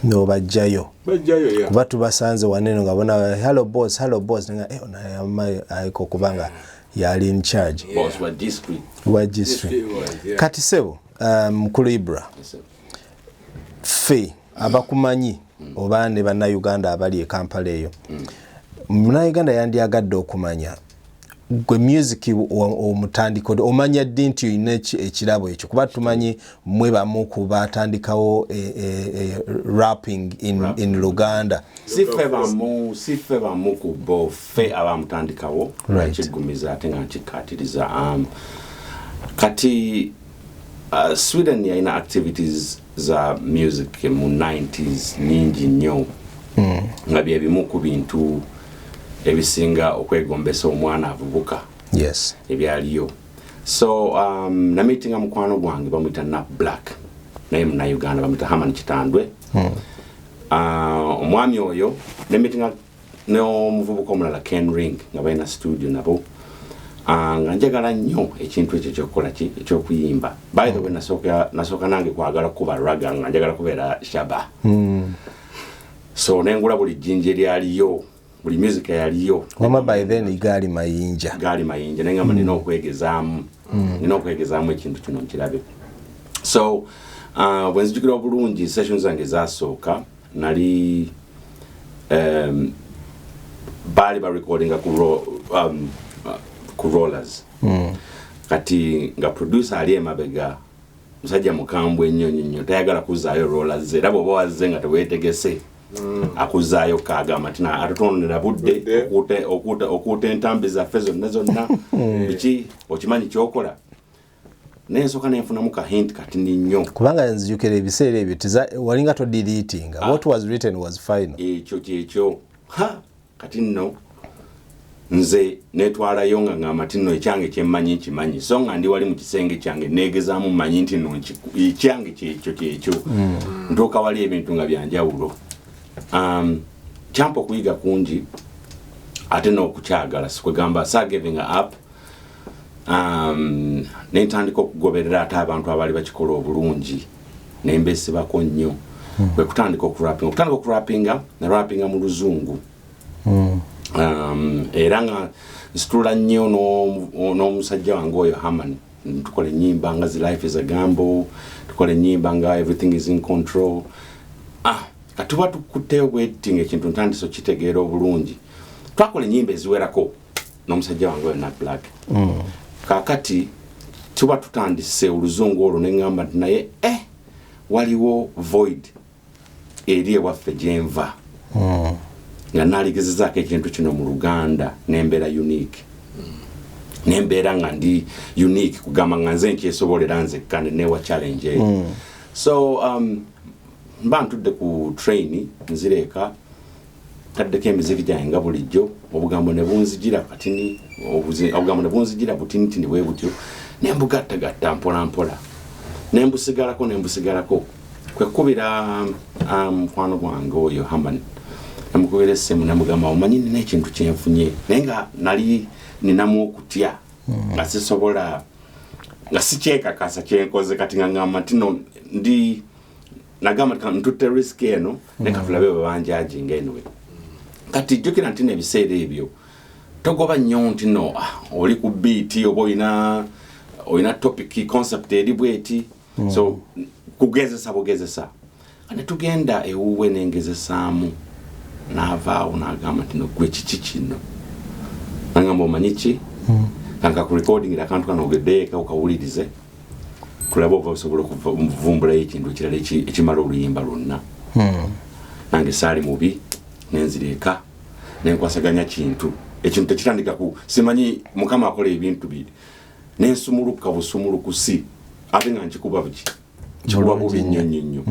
no bajjayo ya kuba tubasanze waneno nga bona hello boss nga ayiko kubanga yali in charge boss wa district kati sebo mukulu Ibra fe abakumanyi oba ne bannayuganda abali e Kampala eyo munnayuganda yandiyagadde okumanya gwe music omutandiko omanya ddi nti olina ekirabo ekyo kuba tumanyi mwe bamu ku batandikawo rapping in Luganda sife bamu ku bo fe abamutandikawo ekigumiza ate nga nkikatiriza kati Sweden yalina activities za music mu 90s ningi nnyo nga bye bimu ku bintu ebisinga okwegombesa omwana avubuka yes ebyaliyo so na meeting mukwano gwange bamwita Nap Black naye mu Uganda bamwita Haman Kitandwe omwami oyo ne meeting n'omuvubuka omulala Ken Ring nga balina studio nabo nga njagala nnyo ekintu ekyo kyokukola ekyokuyimba by the way nasooka nange kwagala kuba raga nga njagala kubeera shaba so nengula buli jinje lyaliyo buli music yaliyo mama by then gali mayinja nengamba nina okwegezaamu ekintu kino nkirabe so bwenzijukira obulungi sessions zange zasooka nali bali recording ku rollers kati nga producer ali emabega musajja mukambwe ennyo tayagala kuzaayo rollers era bw'oba wazze nga teweetegese akuzaayo kagamba tina atutonera budde okuuta entambi zaffe zonna biki okimanyi kyokola nensoka nenfunamu ka hint kati nnyo kubanga nzijukira ebiseera ebyo walinga to deleting what was written was final ekyo kati nno nze netwalayo nga ngamba tino ekyange kyemmanyi nkimanyi so nga ndi wali mu kisenge kyange negezaamu mmanyi nti no ekyange kyekyo ntuuka wali ebintu nga byanjawulo kyampa okuyiga kungi ate n'okukyagala sikwegamba sa giving up nentandika okugoberera ate abantu abaali bakikola obulungi nembesibako nnyo bwe kutandika okurapinga narapinga mu luzungu era nga nsitula nnyo n'omusajja wange oyo Haman tukola ennyimba nga zi life is a gamble tukola ennyimba nga everything is in control katuba tukuteyo bwetinga ekintu ntandise okitegeera obulungi twakola ennyimba eziwerako n'omusajja wange oyo Nat Black kakati tuba tutandise oluzungu olwo neŋŋamba nti naye waliwo void eri ewaffe gyenva nga naaligezezaako ekintu kino mu Luganda nembeera unique nembeera nga ndi unique kugamba nga nze nkyesobolera nzekka newa challenge eyo so mba ntudde ku train nzireeka taddeko emiziki gyange nga bulijjo obugambo ne bunzijira katini obugambo ne bunzijira butinitini bwe butyo nembugattagatta mpola nembusigalako kwekubira mukwano gwange oyo Haman namukubira essimu namugamba omanyi nina ekintu kyenfunye naye nga nali ninamu okutya nga sisobola nga sikyekakasa kyenkoze kati nga ngamba tino ndi nagamba ntutte risk eno nekatulabe babanjajinga anyway kati jjukira nti n'ebiseera ebyo togoba nnyo nti no oli ku beat oba olina topic concept eri bweti so kugezesa ne tugenda ewuwe nengezesaamu n'avaawo n'agamba nti no gwe kiki kino nagamba omanyi ki kanka ku recordingira akantu kano ogeddeeka okawulirize kulaba oba osobola okuvumbulayo ekintu ekirala ekimala oluyimba lwonna nange saali mubi nenzireka nenkwasaganya kintu ekintu tekitandika ku simanyi mukama akola ebintu biri nensumuluka busumulukusi ate nga nkikuba kikuba bubi nnyo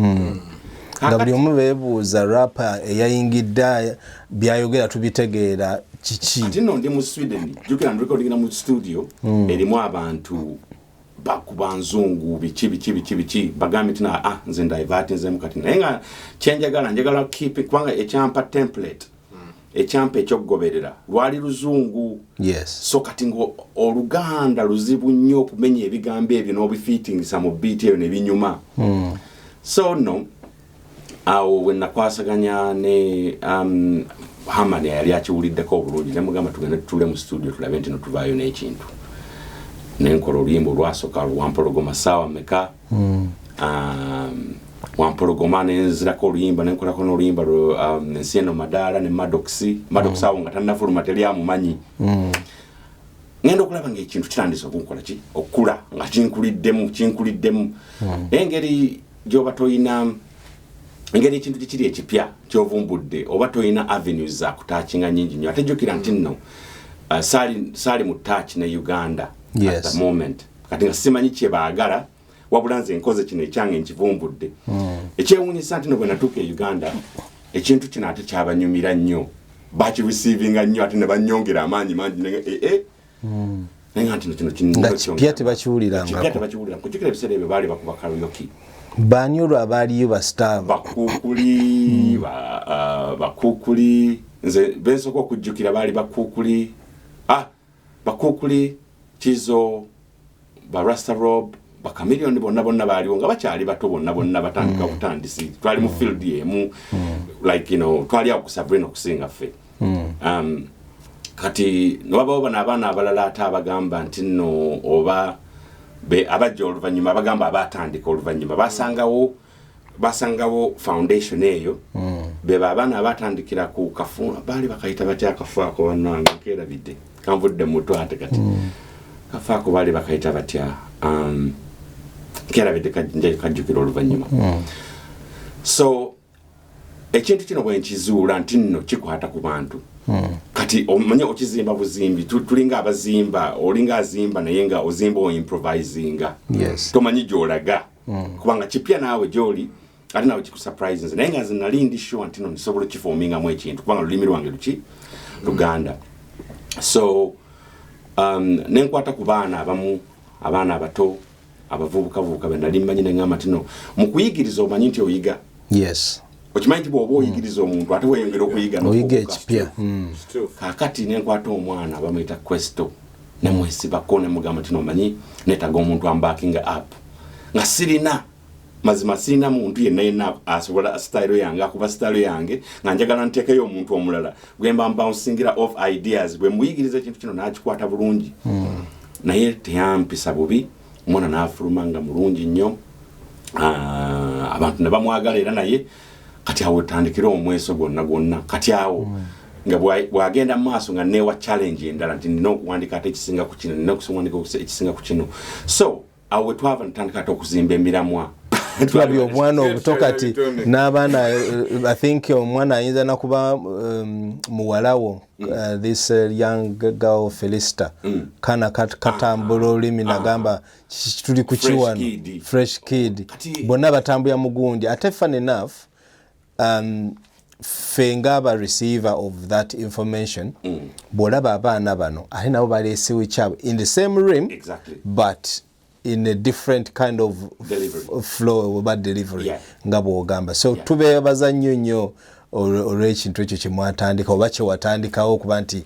nga buli omu beebuuza rapa eyayingidde byayogera tubitegeera kiki ati nno ndi mu Sweden jukira nrekodingira mu studio erimu abantu bakuba nzungu biki bagambe tina nze ndivert nzemu kati naye nga njagala keep kubanga ekyampa template ekyampa ekyokugoberera lwali luzungu so kati ngo Oluganda luzibu nnyo okumenya ebigambo ebyo n'obifitingisa mu beat eyo ne binyuma so no awo when nakwasaganya ne Hamani yali akiwuliddeko obulungi ne mugamba tugende tutule mu studio tulabe nti no tuvaayo n'ekintu nenkola oluyimba olwasooka Wampologoma ssaawa meka Wampologoma nenzirako oluyimba nenkolako n'oluyimba ensi eno madaala ne Maddox awo nga tannafuluma teri amumanyi ngenda okulaba ng'ekintu kitandise okunkola ki okula nga kinkuliddemu engeri gy'oba toyina engeri ekintu kiri ekipya kyovumbudde oba toyina avenues za kutachinga nyingi nnyo ate jjukira nti nno saali mu touch ne Uganda at the moment kati nga simanyi kye baagala wabula nze nkoze kino ekyange nkivumbudde ekyewuunyisa nti no bwe natuuka e Uganda ekintu kino ate kyabanyumira nnyo bakirecevinga nnyo ate ne bannyongera amaanyi mangi nenga nti kino kipya tebakiwulirangako kujjukira ebiseera ebyo baali bakuba karaoke baani olwo abaaliyo bastar bakuukuli nze bensooka okujjukira baali bakuukuli Kizo Rasta Rob bakamiliyoni bonna baaliwo nga bakyali bato bonna batandika butandisi twali mu field yemu like twali awo kusabrina okusinga ffe kati nobabawo bano abaana abalala ate abagamba nti nno oba abajja oluvannyuma abagamba abatandika oluvannyuma basangawo foundation eyo beba abaana abatandikira ku kafuuna baali bakayita batya akafaako bannange nkeerabidde kanvudde muto ate kati kafaako baali bakayita batya nkeerabidde kajjukira oluvannyuma so ekintu kino bwe nkizuula nti nno kikwata ku bantu kati omanye okizimba buzimbi tulinga abazimba olinga azimba naye nga ozimba oimprovisinga tomanyi gy'olaga kubanga kipya naawe gy'oli ate naawe kikusurprises naye nga nze nali ndi sure nti no nsobola okifoomingamu ekintu kubanga olulimi lwange Luganda so nenkwata ku baana abamu abaana abato abavubukavubuka be nali mmanyi ne ŋŋamba nti no mu kuyigiriza omanyi nti oyiga okimanyi nti bw'oba oyigiriza omuntu ate weyongera okuyiga ekipya kaakati nenkwata omwana bamuyita Questo nemwesibako nemugamba nti nomanyi neetaga omuntu ambakinga up nga mazima sirina muntu yenna asobola style yange akuba style yange nga njagala nteekayo omuntu omulala gwemba mbouncing off ideas bwe muyigiriza ekintu kino n'akikwata bulungi naye teyampisa bubi omwana n'afuluma nga mulungi nnyo abantu ne bamwagala era naye kati awo tandikira omweso gwonna kati awo nga bwagenda mu maaso nga newa challenge endala nti nina okuwandika ate ekisinga ku kino nina okuwandika ekisinga ku kino so awo twava ntandika ate okuzimba emiramwa tulabye omwana obuto kati n'abaana I think omwana ayinza nakuba muwalawo this young girl Felista kana katambula olulimi nagamba tuli kukiwano fresh kid bonna batambula mugundi ate fun enough fenga receiver of that information bwolaba abaana bano ate nabo baleesewo ekyabo in the same rim but in a different kind of flow about delivery nga bwogamba so tubeebaza nnyo olw'ekintu ekyo kyemwatandika oba kyewatandikawo okuba nti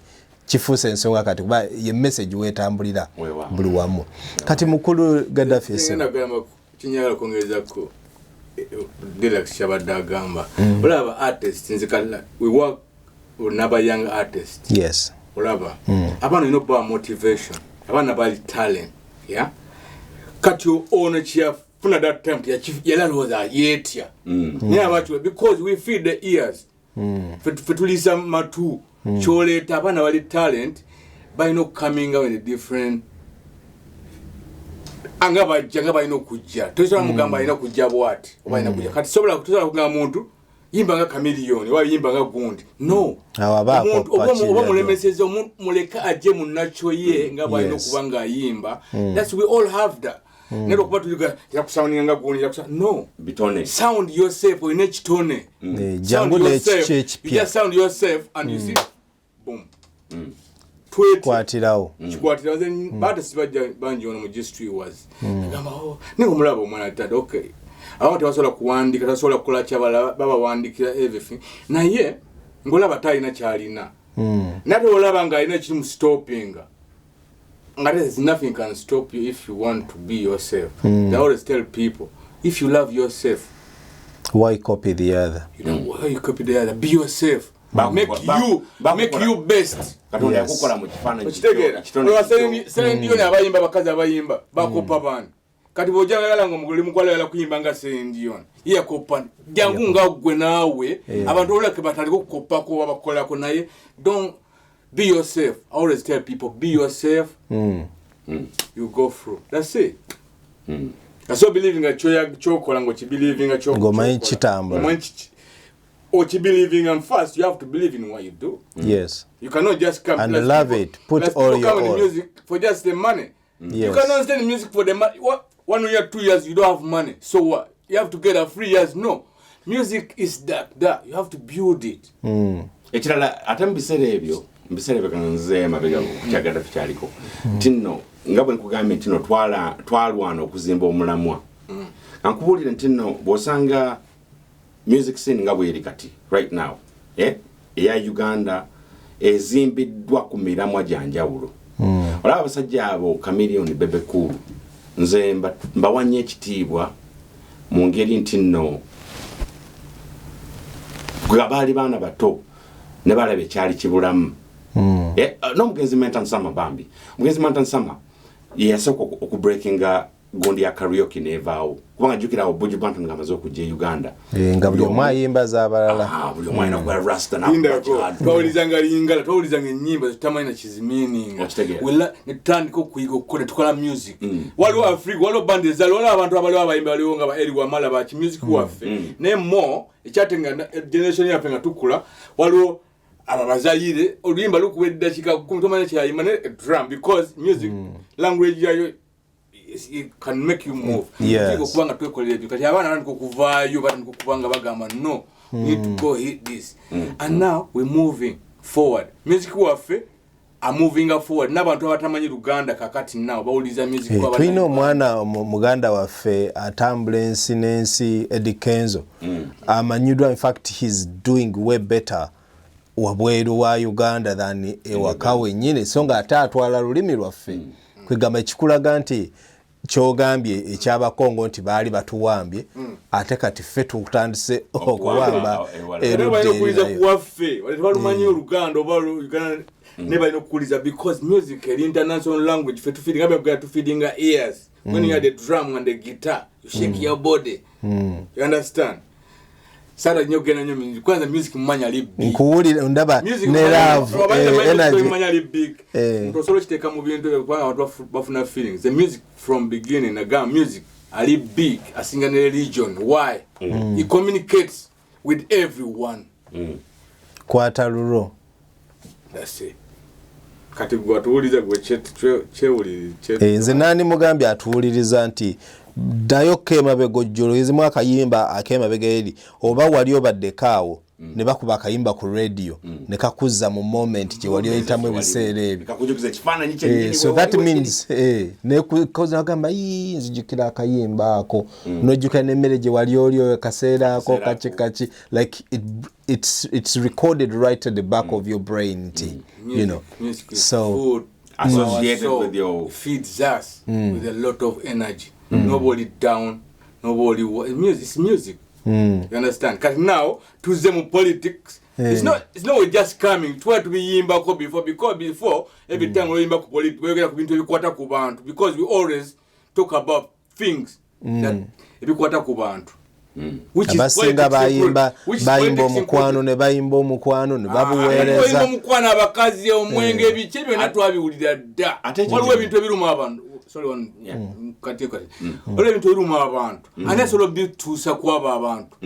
kifuuse ensonga kati kuba ye message weetambulira buli wamu kati mukulu Gardafi kinyala kwongerezako Delux kyabadde agamba olaba artist nzikala we work with another young artist olaba abaana ino ba motivation abaana bali talent kati ono kyafuna that time yalaloza yetya naye abakiwe because we feed the ears fetulisa matu kyoleta abaana bali talent balina coming out in a different anga balina okujja tosobola mugamba alina kujja bwati oba alina kujja kati tosobola kugamba muntu yimba nga kamiliyoni oba yimba nga gundi no oba mulemeseza muleka ajje mu nacho ye nga balina okuba nga ayimba that's we all have that never kuba tuliga yakusoundinga nga gundi no bitone sound yourself oyina ekitone jangu you sound yourself and you see boom kwatirawo kikwatirawo bata sibajja banji ono mu Streetwise ngamba ne omulabo omwana tada okay awo tebasobola kuwandika tasobola kukola kyabala baba wandikira everything naye ngolaba talina kyalina nate olaba nga alina kiri mu stopping there's nothing can stop you if you want to be yourself. They always tell people if you love yourself Why copy the other? You know, why you copy the other? Be yourself. Make you best. Yes. Abayimba bakazi abayimba bakopa bana. Kati bojagala ngo mugoli mukwala yala kuyimba nga sendion. Iya kopa jangu nga gwe nawe abantu olake batali kokopa ko abakola ko naye. Don't be yourself. I always tell people be yourself. You go through. That's it. So believing a chokola ngo believing a chokola. Ngo manyi chitamba. Or believing and fast, you have to believe in what you do. Yes. You cannot just come and love people, it. Put all your all. Music for just the money. Yes. You cannot stand music for the money. What? 1 year, 2 years, you don't have money. So what? You have to get a 3 years. No. Music is that. You have to build it. Echirala atambisere ebyo. Mbisere bekanze mabega kya Gardafi kyaliko. Tinno ngabwe nkugambye tinno twalwana okuzimba omulamwa. Ankubulira tinno bosanga music scene nga bweri kati right now ya Uganda ezimbiddwa ku miramwa janjawulo olaba abasajja abo Chameleon Bebe Cool nze mbawanye ekitiibwa mu ngeri nti nno gwabali baana bato ne balabe kyali kibulamu n'omugenzi Mentan Sama bambi mugenzi Mentan Sama yasooka okubreakinga gondi ya karaoke nevaawo kubanga jukira obuju bantu ngamazo kujje Uganda nga buli omwayimba z'abalala buli omwana kwa rasta na twawulizanga lingala twawulizanga ennyimba zitamanyina kizimininga wela netandika okuyiga okukola tukola music waliwo Africa waliwo band ezali waliwo abantu abaliwo abayimba waliwo nga eri wamala baki music waffe ne mo ekyatenga generation yaffe nga tukula waliwo abazayire oluyimba lukuwedde dakika 10 tomanya kyayimba ne drum because music language yayo it can make you move. Yes. Kubanga twekolera ebyo kati abaana nandi kokuvaayo bati kokubanga bagamba no need to go hit this and now we're moving forward. Music waffe are moving forward n'abantu abatamanyi Luganda kakati now bawuliza music kwa bana twino mwana muganda waffe atambula ensi n'ensi Eddie Kenzo amanyidwa in fact he's doing way better wabweru wa Uganda than ewakawe nyine so nga atatwala lulimi lwaffe kwegamba ekikulaga nti kyogambye ekyabakongo nti baali batuwambye ate kati ffe tutandise okuwamba okuliza kuwaffe waletebalumanyi Oluganda oba Uganda ne balina okukuliza because music is international language ffe tufeedinga bwe tufeedinga ears when you have the drum and the guitar you shake your body you understand Sara nyogena nyomi kwanza music mmanya li big nkuwulira ndaba ne love energy mmanya li big ntosolo kiteka mu bintu kwa abantu bafuna feelings the music from beginning aga music ali big asinga ne religion why he communicates with everyone kwata luro that's it kati gwa tuuliza gwe chewuli nze nani mugambi atuwuliriza nti dayo kema begojjolo ezimu akayimba akema begeri oba wali obadde kaawo ne bakuba akayimba ku radio ne kakuzza mu moment gye wali oyitamu ebiseera ebyo kakujukiza ekifaananyi kyennyini so that means ne koza agamba nzijukira akayimba ako nojjukira n'emmere gye wali oli kaseera ako kachi like it's recorded right at the back of your brain you know so associated with your feeds us with a lot of energy. Nobody down, nobody. It's music. You understand? Because now to them politics, it's not just coming. Try to be yimba before because before every time we yimba politics, we get into quarter kubantu because we always talk about things that every quarter kubantu. Abasinga bayimba omukwano ne bayimba omukwano ne babuweereza bayimba omukwano abakazi omwenge ebice byonna twabiwulira dda waliwo ebintu ebiruma abantu kati waliwo ebintu ebiruma abantu ani asobola bituusa kwaba abantu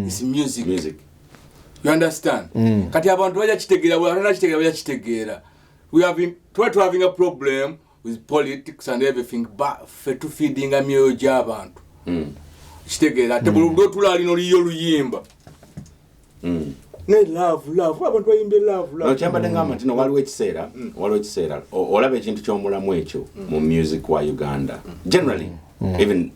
is music you understand kati abantu bajja kitegeera we're having a problem with politics and everything but fe to feeding a myoyo gy'abantu kitegera tebuludo tulali no liyo luyimba ne love abantu bayimbe love no chamba ngamba tino waliwo ekiseera olaba ekintu ky'omulamu ekyo mu music wa Uganda generally even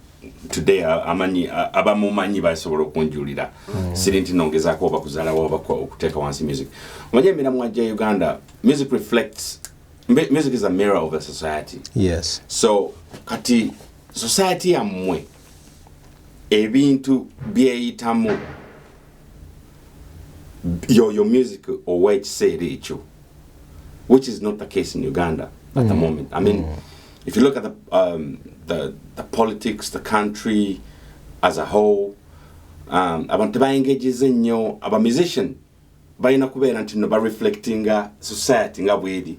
today amanyi abamumanyi basobola okunjulira siri nti nongezaako oba kuzaalawo oba okuteeka wansi music omanye emiramu wa Uganda music reflects music is a mirror of a society yes so kati society yamwe ebintu byeyitamu your music or which say ekyo, which is not the case in Uganda at the moment. I mean, if you look at the politics, the country as a whole, abantu baengagize nnyo aba musician balina kubeera nti no ba reflecting society nga bweri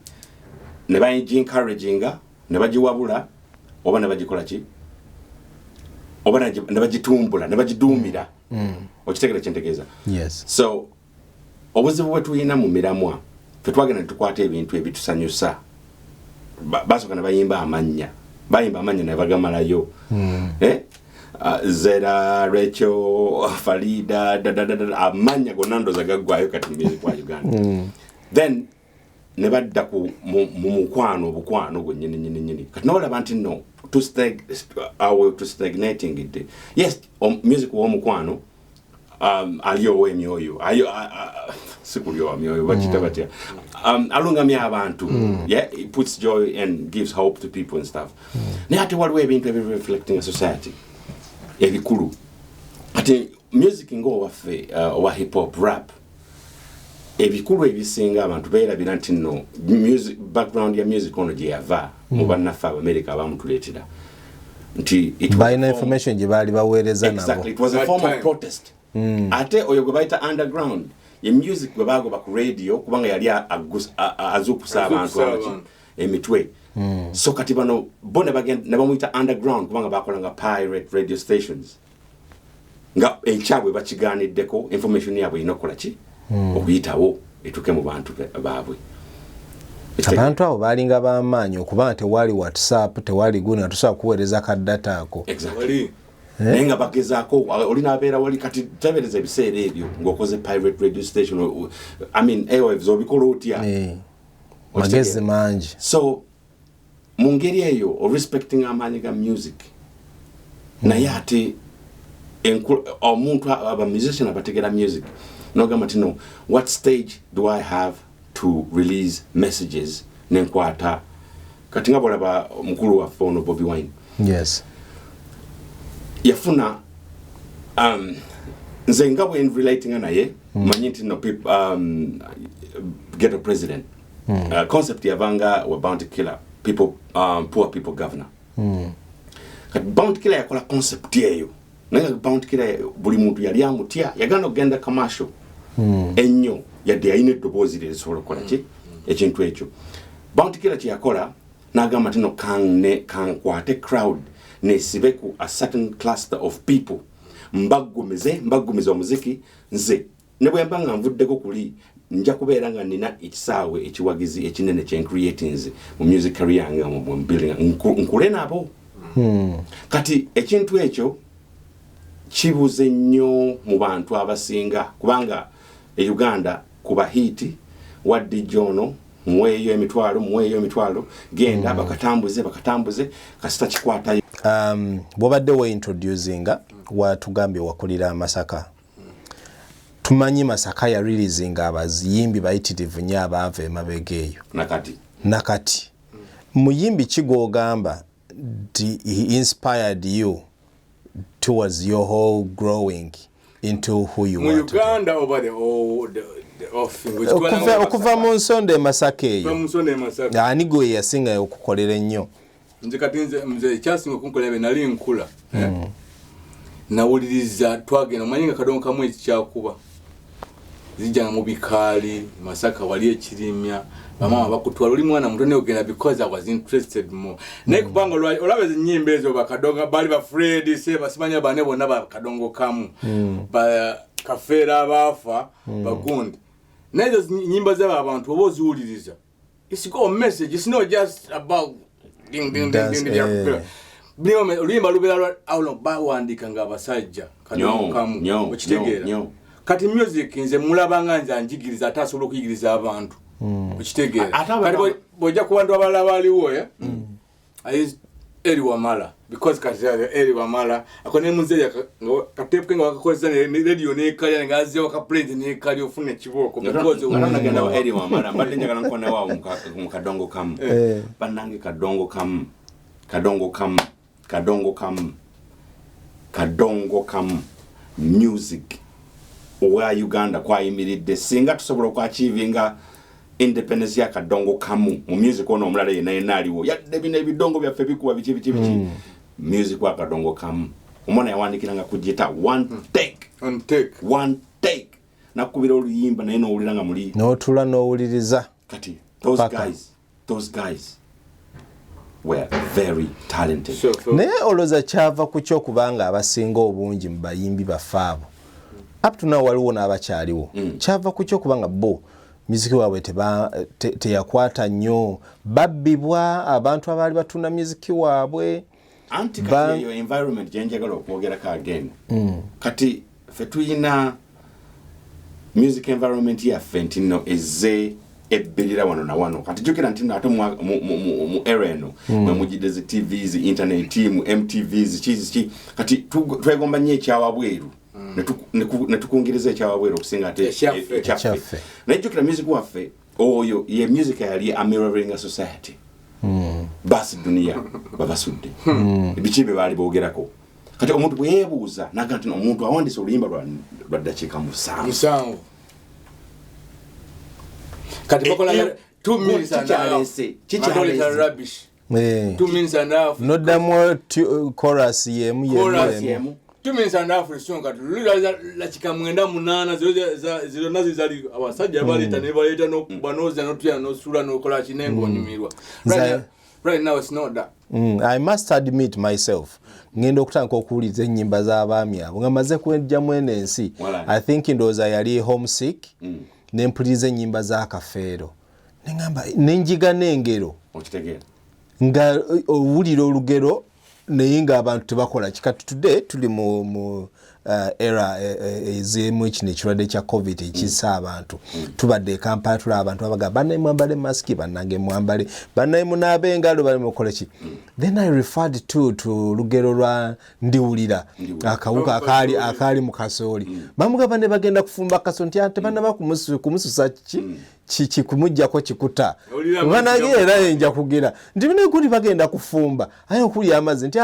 ne baji encouraginga ne bagiwabula oba ne bagikola ki oba ne bagitumbula ne bagiduumira okitegera kyentegeeza. Yes. So obuzibu bwe tuyina mu miramwa tetwagenda tukwata ebintu ebitusanyusa basooka ne bayimba amannya ne bagamalayo Zera, Rachel, Farida, amanya gonando zagagwayo kati music wa Uganda. Then never daku mukwano bukwano go nyini. Kati no abantu no to stagnating it. Yes, music wa mukwano aliyo we myoyo. Ayo sikulyo myoyo bachitabatia. Alungamya abantu. Yeah, it puts joy and gives hope to people and stuff. Ne ati waliwo ebintu reflecting a society. Ebikulu ati music ngo waffe wa hip hop rap ebikulu ebisinga abantu beerabira nti no music background ya music ono gye yava mu bannafa America abamutuleetera nti bayina information gye baali baweereza nabo. Exactly, it was a form of protest. Ate oyo gwe bayita underground ye music gwe bagoba ku radio kubanga yali azukusa abantu emitwe. So kati bano bone bagenda ne bamuyita underground kubanga bakolanga pirate radio stations nga ekyabwe bakiganiddeko information yabwe inokola ki okuyitawo etuke mu bantu baabwe. Abantu abo balinga b'amaanyi okuba tewali WhatsApp tewali guna tusobola kuweereza ka data ako. Exactly. Nenga bagezaako olina abeera wali kati tabeereza ebiseera ebyo ng'okoze pirate radio station. I mean airwaves obikola otya magezi mangi. So mungeri eyo o respecting amaanyi ga music naye ate omuntu aba musician abategera music nogamba ti no what stage do I have to release messages nenkwata kati nga bolaba mukulu waffe ono Bobby Wine. Yes. Yafuna nze nga bwe relating naye manyi nti no get a president concept yavanga wa bounty killer people poor people governor. Bounty killer yakola concept yeyo nanga bounty killer buli muntu yali amutya yagana ogenda commercial ennyo yadde ayina eddoboozi lisobola okukola ki ekintu ekyo. Bounty killer kyeyakola n'agamba tino kankwate crowd nesibe ku a certain cluster of people mbagumize omuziki nze ne bwe mba nga nvuddeko kuli nja kubeera nga nina ekisaawe ekiwagizi ekinene kye creatings mu music career yange mu building nkule nabo. Kati ekintu ekyo kibuze nnyo mu bantu abasinga kubanga e Uganda kuba hiti wadde jono mweyo emitwalo genda bakatambuze kasita kikwata. Bwobadde we introducinga watugambye wakulira Masaka. Tumanyi Masaka ya releasing abaziyimbi bayitirivu nnyo abaava emabega eyo nakati muyimbi kigogamba he inspired you towards your whole growing into who you are Uganda over the okuva mu nsonda Masaka eyo ani gwe yasinga okukolera ennyo. Nze kati nze kyasinga okunkolera nali nkula nawuliriza twagenda omanyi nga kadongo kamu ekikyakuba zijja mu bikaali Masaka wali ekirimya bamama bakutwala oli mwana muto ne ogenda because I was interested more. Naye kubanga olaba ennyimba ezo bakadongo bali ba Fred simanya bane bonna bakadongo kamu ba kafeera abaafa bagundi naye ezo nnyimba z'abantu oba oziwuliriza it's got a message. It's not just about ding ding ding ding ding. Oluyimba lubeera awulo bawandika nga abasajja kadongo kamu okitegeera. Kati music nze mulabanga nze anjigiriza ate asobola okuyigiriza abantu okitegeera. Kati bw'ojja ku bantu abalala baliwo eri wamala because kati eri wamala akone muzeya katepe nga wakakozesa ne radio n'ekalya nga azze wakaplay n'ekalya ofuna ekiboko because wanagenda eri wamala mbadde njagala nkone waawo mu kadongo kamu bannange kadongo kamu kadongo kamu music owa Uganda kwa imiridde singa tusobola kwa achievinga independence ya kadongo kamu mu music ono omulala yena aliwo yadde bine bidongo byaffe bikuwa bichi music wa kadongo kamu omwana yawandikiranga kujita one take nakubira oluyimba naye n'owuliranga muli n'otula n'owuliriza kati those guys were very talented. Naye oloza kyava ku kyo kubanga abasinga obungi mu bayimbi bafaabo up to now waliwo n'abakyaliwo kyava ku kyo kubanga bo music waabwe teyakwata nnyo babbibwa abantu abaali batunda music waabwe anti kati yo environment gyenjagala okwogerako again kati ffe tuyina music environment yaffe nti nno ezze ebbirira wano na wano kati jukira nti ate mu era eno mujidde TVs internet mu MTVs chizi kati twegomba nnyo ekyawabweru netukungiriza ekyawabweru okusinga ate ekyaffe naye jukira music waffe oyo ye music yali a mirroring a society basi dunia babasudde ebikibe baali boogerako kati omuntu bweyebuuza naga nti omuntu awandise oluyimba lwa ddakiika musanvu kati bakola 2 minutes and rubbish 2 minutes and a half noddamu chorus yemu 2 minutes and a half songa la chikamwenda munana zero nazi zali abasajja balita ne baleta no banoza no tuya no sura no kola chinengo nyumirwa right now it's not that I must admit myself ngendo okutandika okuwuliza ennyimba z'abaami abo nga maze kwejja mwene ensi I think ndoza yali homesick nempuliriza ennyimba za kafeero nengamba nenjiga n'engero okitegeera nga owulira olugero naye nga abantu tebakola kikati today tuli mu era ezemu kino ekirwadde kya covid ekisa abantu tubadde Kampala tula abantu abaga bannaye mwambale maski bannange mwambale bannaye munaabe engalo bali mukola ki then I referred to lugero lwa ndiwulira akawuka akali mu kasooli bamugamba ne bagenda kufumba kaso nti ate banna bakumususa ki kumujjako kikuta banage era enja kugira ndi bine kuli bagenda kufumba ayo okuli amazi nti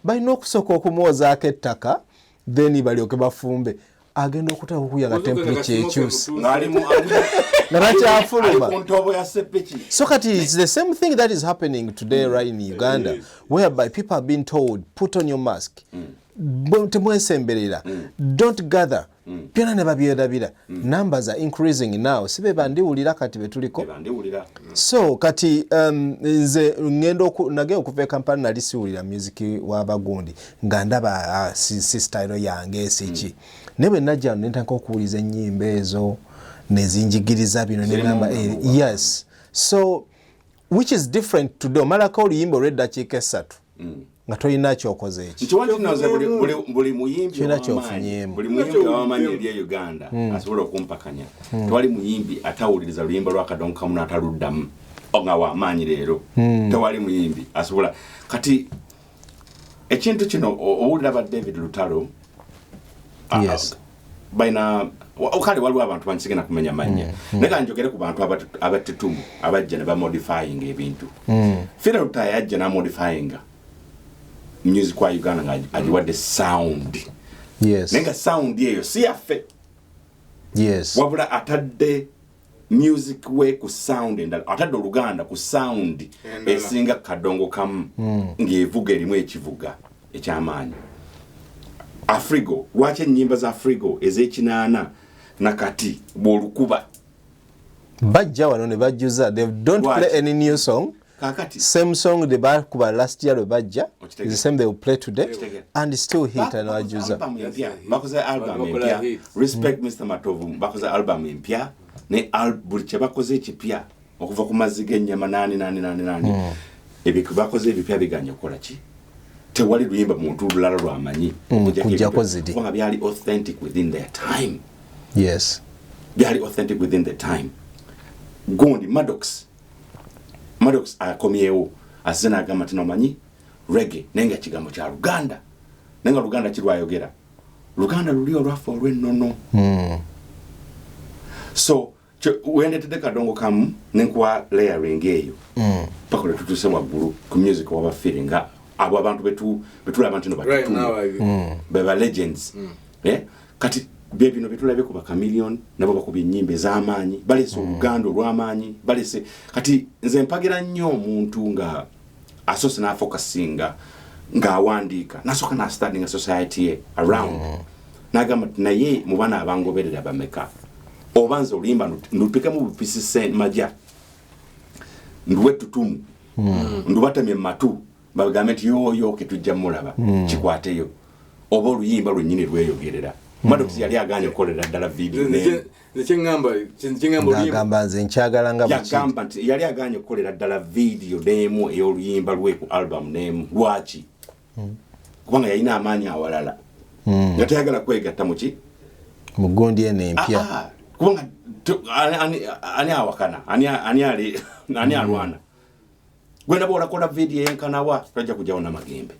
balina okusoka okumwozaako ettaka then balyoke bafumbe agenda okutaka okuyaga temperature ekyusi so kati it's the same thing that is happening today right in Uganda whereby people have been told put on your mask temwesemberera don't gather byonna ne babyerabira numbers are increasing now sibe bandiwulira kati betuliko so kati nze ngendo nage okuva Kampala nali siwulira music w'abagundi nga ndaba si style yange siki nebe najja nentaka okuwuliza ennyimba ezo nezinjigiriza bino ne namba yes so which is different to do malako oluyimba olw'eddakiika 3 nga tolina kyokoze ekyo buli muyimbi w'amaanyi eri Uganda asobola okumpakanya tewali muyimbi atawuliriza luyimba lwa kadongo kamu n'ataluddamu nga w'amaanyi leero tewali muyimbi asobola kati ekintu kino owulira ba David Lutalo baina okale waliwo abantu bansigena kumenya manya neka njogere ku bantu abatetumu abajja ne ba modifying ebintu fira Lutaya yajja na modifying music wa Uganda nga ajiwadde sound nenga sound yeyo si yaffe wabula atadde music we ku sound endala atadde Oluganda ku sound esinga kadongo kamu ng'evuga erimu ekivuga ekyamaanyi Afrigo lwaki ennyimba za Afrigo ez'ekinaana nakati bw'olukuba bajja wano ne bajjuza they don't play any new song kakati same song the bakuba last year bajja is the same they will play today and still hit and ajuza bakoze album empya respect Mr. Matovu bakoze album empya ne album che bakoze ekipya okuva ku maziga ennyama 8 ebikubakoze ebipya biganya kola ki tewali luyimba muntu lulala lwamanyi kujja kozidi nga byali authentic within their time byali authentic within the time gundi Maddox akomyewo asena agamba tino manyi reggae nenga kigambo kya Luganda nenga Luganda kirwayogera Luganda lulio lwafa olw'ennono so wende tete kadongo kamu nenkwa layering eyo pakole tutuse waggulu ku music waba feeling abo abantu betulaba ntino batutu beba legends kati bino betulabe ku bakamillion nabo bakubye ennyimba ez'amaanyi balese Uganda olw'amaanyi balese kati nze mpagira nnyo omuntu nga asose na focusinga nga awandiika nasoka na studying a society around nagamba naye mu bana abangoberera bameka obanza olimba ndupika mu bupisi sen majja nduwe tutumu ndubatamye matu bagambe nti yo ketujja mulaba kikwateyo oba oluyimba lwennyini lweyogerera Maddox yali aganye okolera ddala video ngamba nze nkyagala nga yagamba nti yali aganye okolera ddala video n'emu ey'oluyimba lwe ku album n'emu lwaki kubanga yalina amaanyi awalala nga tayagala kwegatta muki mugundi eno empya kubanga ani awakana ani alwana gwena bwolakola video yenkanawa tajja kujjawo n'amagembe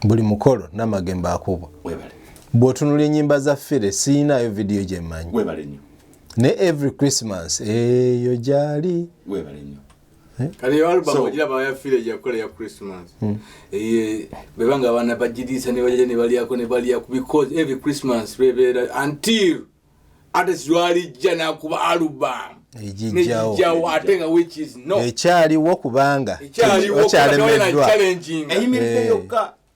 buli mukolo n'amagembe akubwa webale bw'otunula ennyimba za ffere siinayo video gye mmanyi webale nnyo ne every Christmas eyo gyali webale nnyo kali yo album ogira baya ffere gyakola ya Christmas bebanga abana bajidisa ne baje ne baliyako because every Christmas bebeera until artist walijja nakuba album ejijjawo atenga which is no ekyaliwo kubanga okyalemeddwa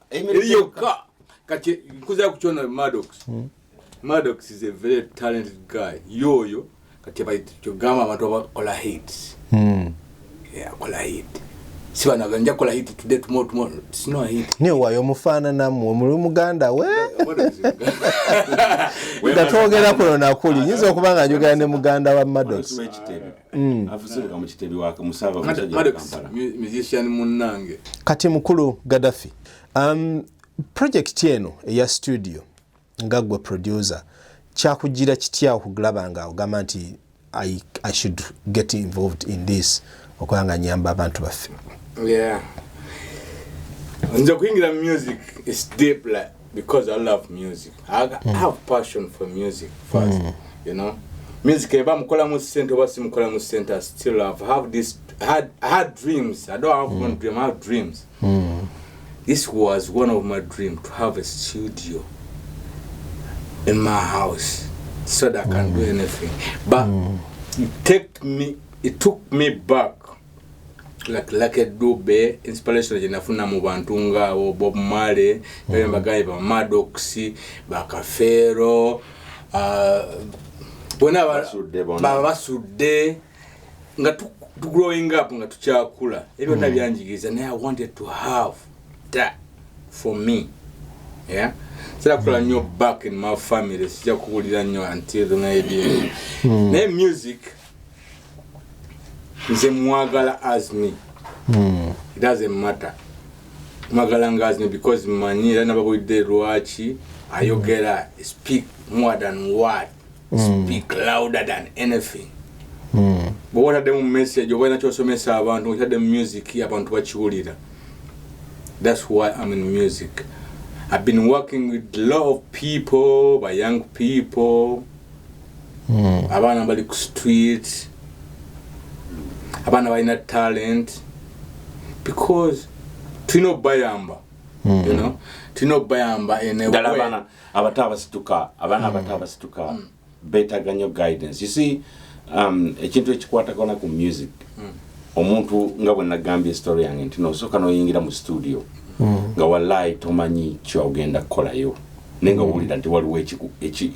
eyimiriddwa kati nkuza kuchona Maddox is a very talented guy yoyo kati bayitugama abantu abakola hits kola hit siwana ganja kola hit today tomorrow it's no hit ne wayo mufana namwe muri Muganda we ndatogera kuno nakuli nyizo kubanga njogera ne Muganda wa Maddox afusiruka mu kitebi wake musaba Maddox musician munnange kati mukulu Gardafi project eno eya studio ngagwe producer kyakujira kitya okugulabanga ogamba nti I should get involved in this okwanga nyamba abantu baffe nze kuingira music is deep like because I love music I have passion for music first you know music eba mukola mu center basi mukola mu center still have this I had dreams I don't have one dream I have dreams this was one of my dreams to have a studio in my house so that I can do anything but it took me back like a dube inspiration jenafuna mu bantu nga Bob Marley bagaye ba Maddox bakafero bona basudde nga tu growing up nga tukyakula ebyo nabyanjigiza naye I wanted to have that for me so kula nyo back in my family sija kukulira nyo until maybe na music nze mwagala as me it doesn't matter mwagala as me because manyira nababudde lwachi ayogera speak more than what speak louder than anything but what are the message obana kyosomesa abantu what are the music abantu bachiwulira that's why I'm in music I've been working with a lot of people by young people abana bali ku street abana balina talent because tino bayamba you know tino bayamba in a way abana abatabasituka better ganyo guidance you see ekintu ekikwata kona ku music omuntu nga bwe nagambye story yange ntino soka no yingira mu studio nga wallahi tomanyi kyogenda kolayo nenga wulira nti waliwo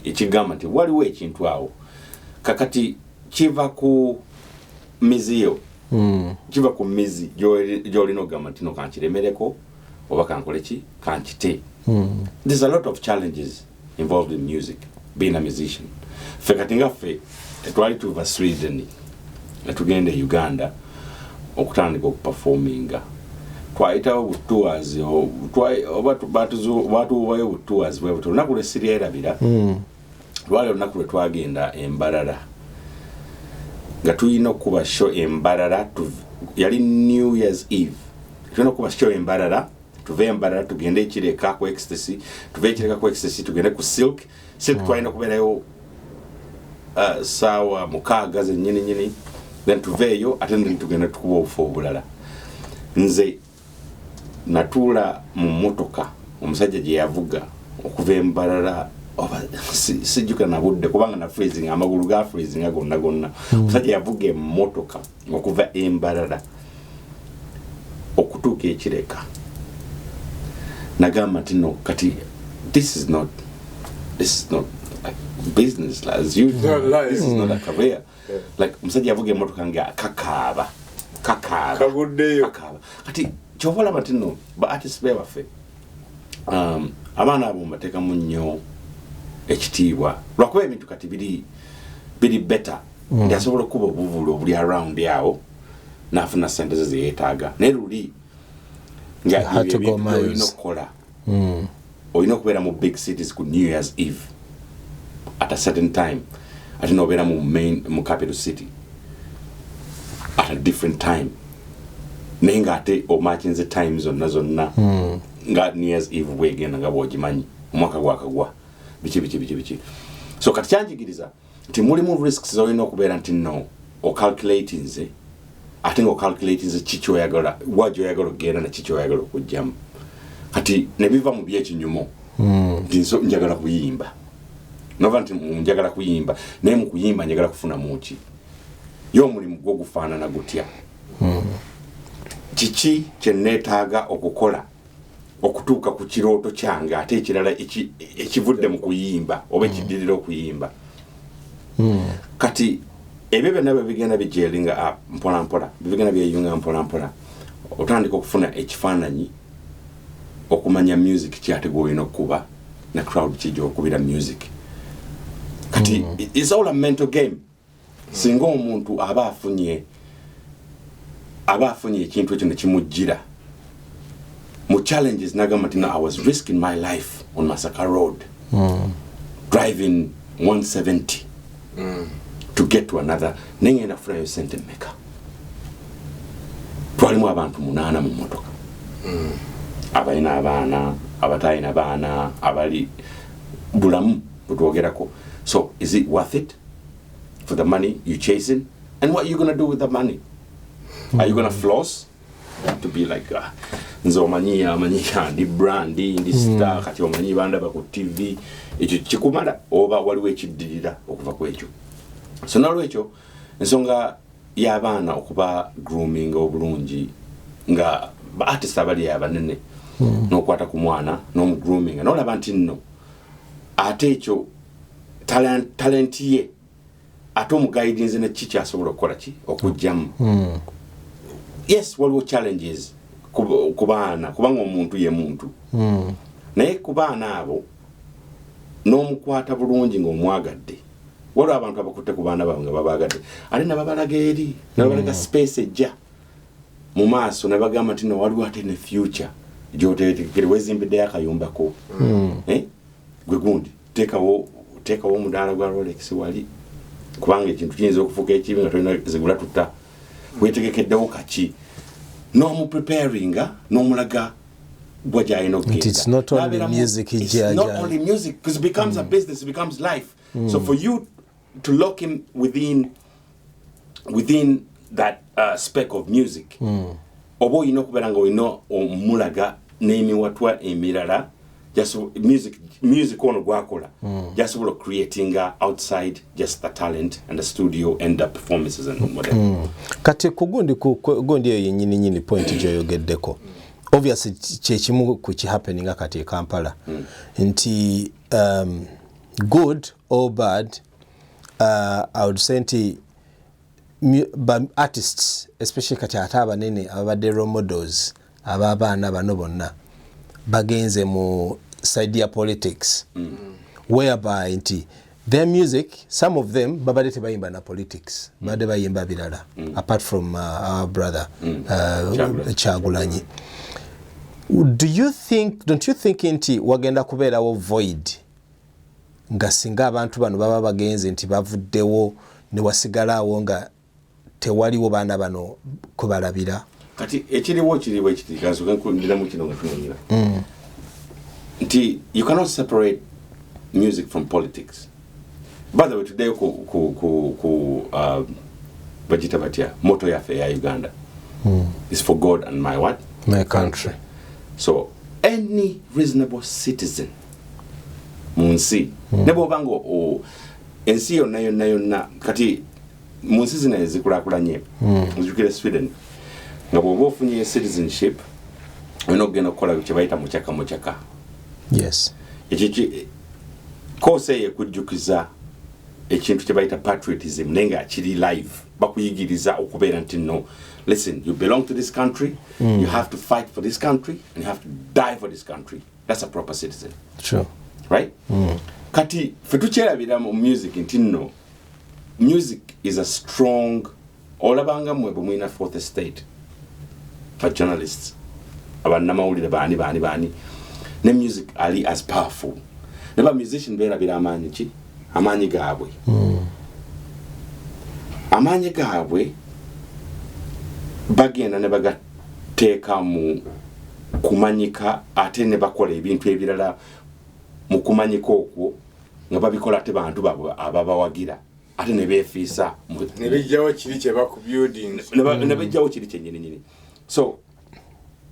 ekigamba nti waliwo ekintu awo kakati kiva ku miziyo kiva ku mizi gyolino gamba nti no kankiremereko oba kankoleki kankite there's a lot of challenges involved in music being a musician fekati ngaffe tetwali tuva Sweden netugenda Uganda okutandika okuperforminga twaitawo tours batuwayo tours bwe lunaku lwe sirierabira lwali lunaku lwe twagenda Embarara nga tulina okuba show Embarara yali New Year's Eve tulina okuba show Embarara tuve Embarara tugende Ekireka ku Ecstasy tugende ku Silk twalina okubeerayo sawa mukaaga then tuveeyo ate tugenda tukuba obufa obulala nze natula mu motoka omusajja gye yavuga okuva embalala sijuka na budde kubanga na freezing amagulu ga freezing gonna omusajja yavuga emmotoka okuva embalala okutuuka ekireka nagamba tino kati this is not like business as usual. This is not a career. Like omusajja yavuga emmotoka nga kakaaba kati kyobola batino ba artists be baffe abaana abo mbateekamu nnyo ekitiibwa lwakuba ebintu kati biri better nti asobola okuba obuvulo obuli around yawo n'afuna ssente ze zeyeetaaga naye luli nga olina okukola olina okubeera mu big cities ku New Year's Eve at a certain time ate n'obeera mu capital city at a different time naye ng'ate omakinze time zonna nga New Year's Eve bwegenda nga bw'ogimanyi omwaka gwakagwa biki so kati kyanjigiriza nti mulimu risks zolina okubeera nti no ocalculating nze ate nga ocalculating nze kikyoyagala wajja oyagala okugenda na kikyoyagala okujjamu kati ne biva mu byekinyumo nti njagala kuyimba nova nti njagala kuyimba naye mu kuyimba njagala kufuna muki yo omulimu gwo gufaanana gutya kiki kye neetaaga okukola okutuuka ku kirooto kyange ate ekirala ekivudde mu kuyimba oba ekiddirira okuyimba kati ebyo byonna bwe bigenda bijeeringa mpolampola bigenda byeyunga mpolampola otandika okufuna ekifaananyi okumanya music kyate gwolina okuba na crowd kijja okubira music kati it's all a mental game singa omuntu aba afunye ekintu ekyo ne kimujjira mu challenges nagamba nti I was risking my life on Masaka Road driving 170 to get to another nengenda kufuna sente mmeka twalimu abantu 8 mu motoka abalina abaana abatayina baana abali bulamu butwogerako so is it worth it for the money you chasing and what are you going to do with the money are you going to floss to be like nze omanyia ndi brandi ndi star kati omanyi bandaba ku TV ekyo kikumala oba waliwo ekiddirira okuva ku ekyo so nalwekyo ensonga y'abaana okuba grooming obulungi nga ba artist abali abanene n'okwata ku mwana n'omu grooming n'olaba nti nno ate ekyo talent ye ate omuguidinze ne kiki asobola okukola ki okujjamu yes waliwo challenges ku baana kubanga omuntu ye muntu naye ku baana abo n'omukwata bulungi ng'omwagadde waliwo abantu abakutte ku baana baabwe nga babaagadde ate nababalaga eri nababalaga space ejja mu maaso ne bagamba nti no waliwo ate ne future gy'oteekere weezimbiddeyo akayumbako gwe gundi teekawo omudaala gwa Rolex wali kubanga ekintu kiyinza okufuuka ekibi nga tolina zigula tutta weetegekeddewo kaki n'omu preparinga n'omulaga bw'agyalina okugenda. It's not only music. It's not only music because it becomes a business, it becomes life. So for you to lock him within that spec of music, oba olina okubeera nga olina omulaga n'emiwatwa emirala just music ono gwakola jasobola creating outside just the talent and the studio and the performances and whatever. Kati kugundi eyo yennyini point gyoyogeddeko obviously kyekimu ku happening kati e Kampala nti good or bad I would say nti artists especially kati ate abanene ababadde role models ababaana bano bonna bagenze mu side ya politics whereby nti their music some of them babadde tebayimba na politics badde bayimba birala apart from our brother Kyagulanyi. Don't you think nti wagenda kubeerawo void nga singa abantu bano baba bagenze nti bavuddewo ne wasigalawo nga tewaliwo baana bano kubalabira kati ekiriwo ekitikazo kankundira mu kino nga tunonyera nti you cannot separate music from politics. By the way, today bagita batya motto yafe ya Uganda is for God and my what? My country. So any reasonable citizen munsi nebo bango ensi yonna kati munsi zina ezikulakulanye nzukire Sweden nga bwoba ofunye citizenship olina okugenda okukola kye bayita mukyaka. Yes. Ekiki kose ekujjukiza ekintu kye bayita patriotism naye nga kiri live bakuyigiriza okubeera nti no, listen, you belong to this country, you have to fight for this country and you have to die for this country. That's a proper citizen. Sure. Right? Kati fetukyerabira mu music nti no, music is a strong, olabanga mwe bumwina fourth estate for journalists abannamawulire baani ne music ali as powerful. Neba musician berabira amaanyi ki? Amaanyi gaabwe. Amaanyi gaabwe bagenda ne bagateeka mu kumanyika ate ne bakola ebintu ebirala mu kumanyika okwo nga babikola ate bantu ababawagira ate ne beefiisa ne bijjawo kiri kye bakubuilding ne bijjawo kiri kyennyini. So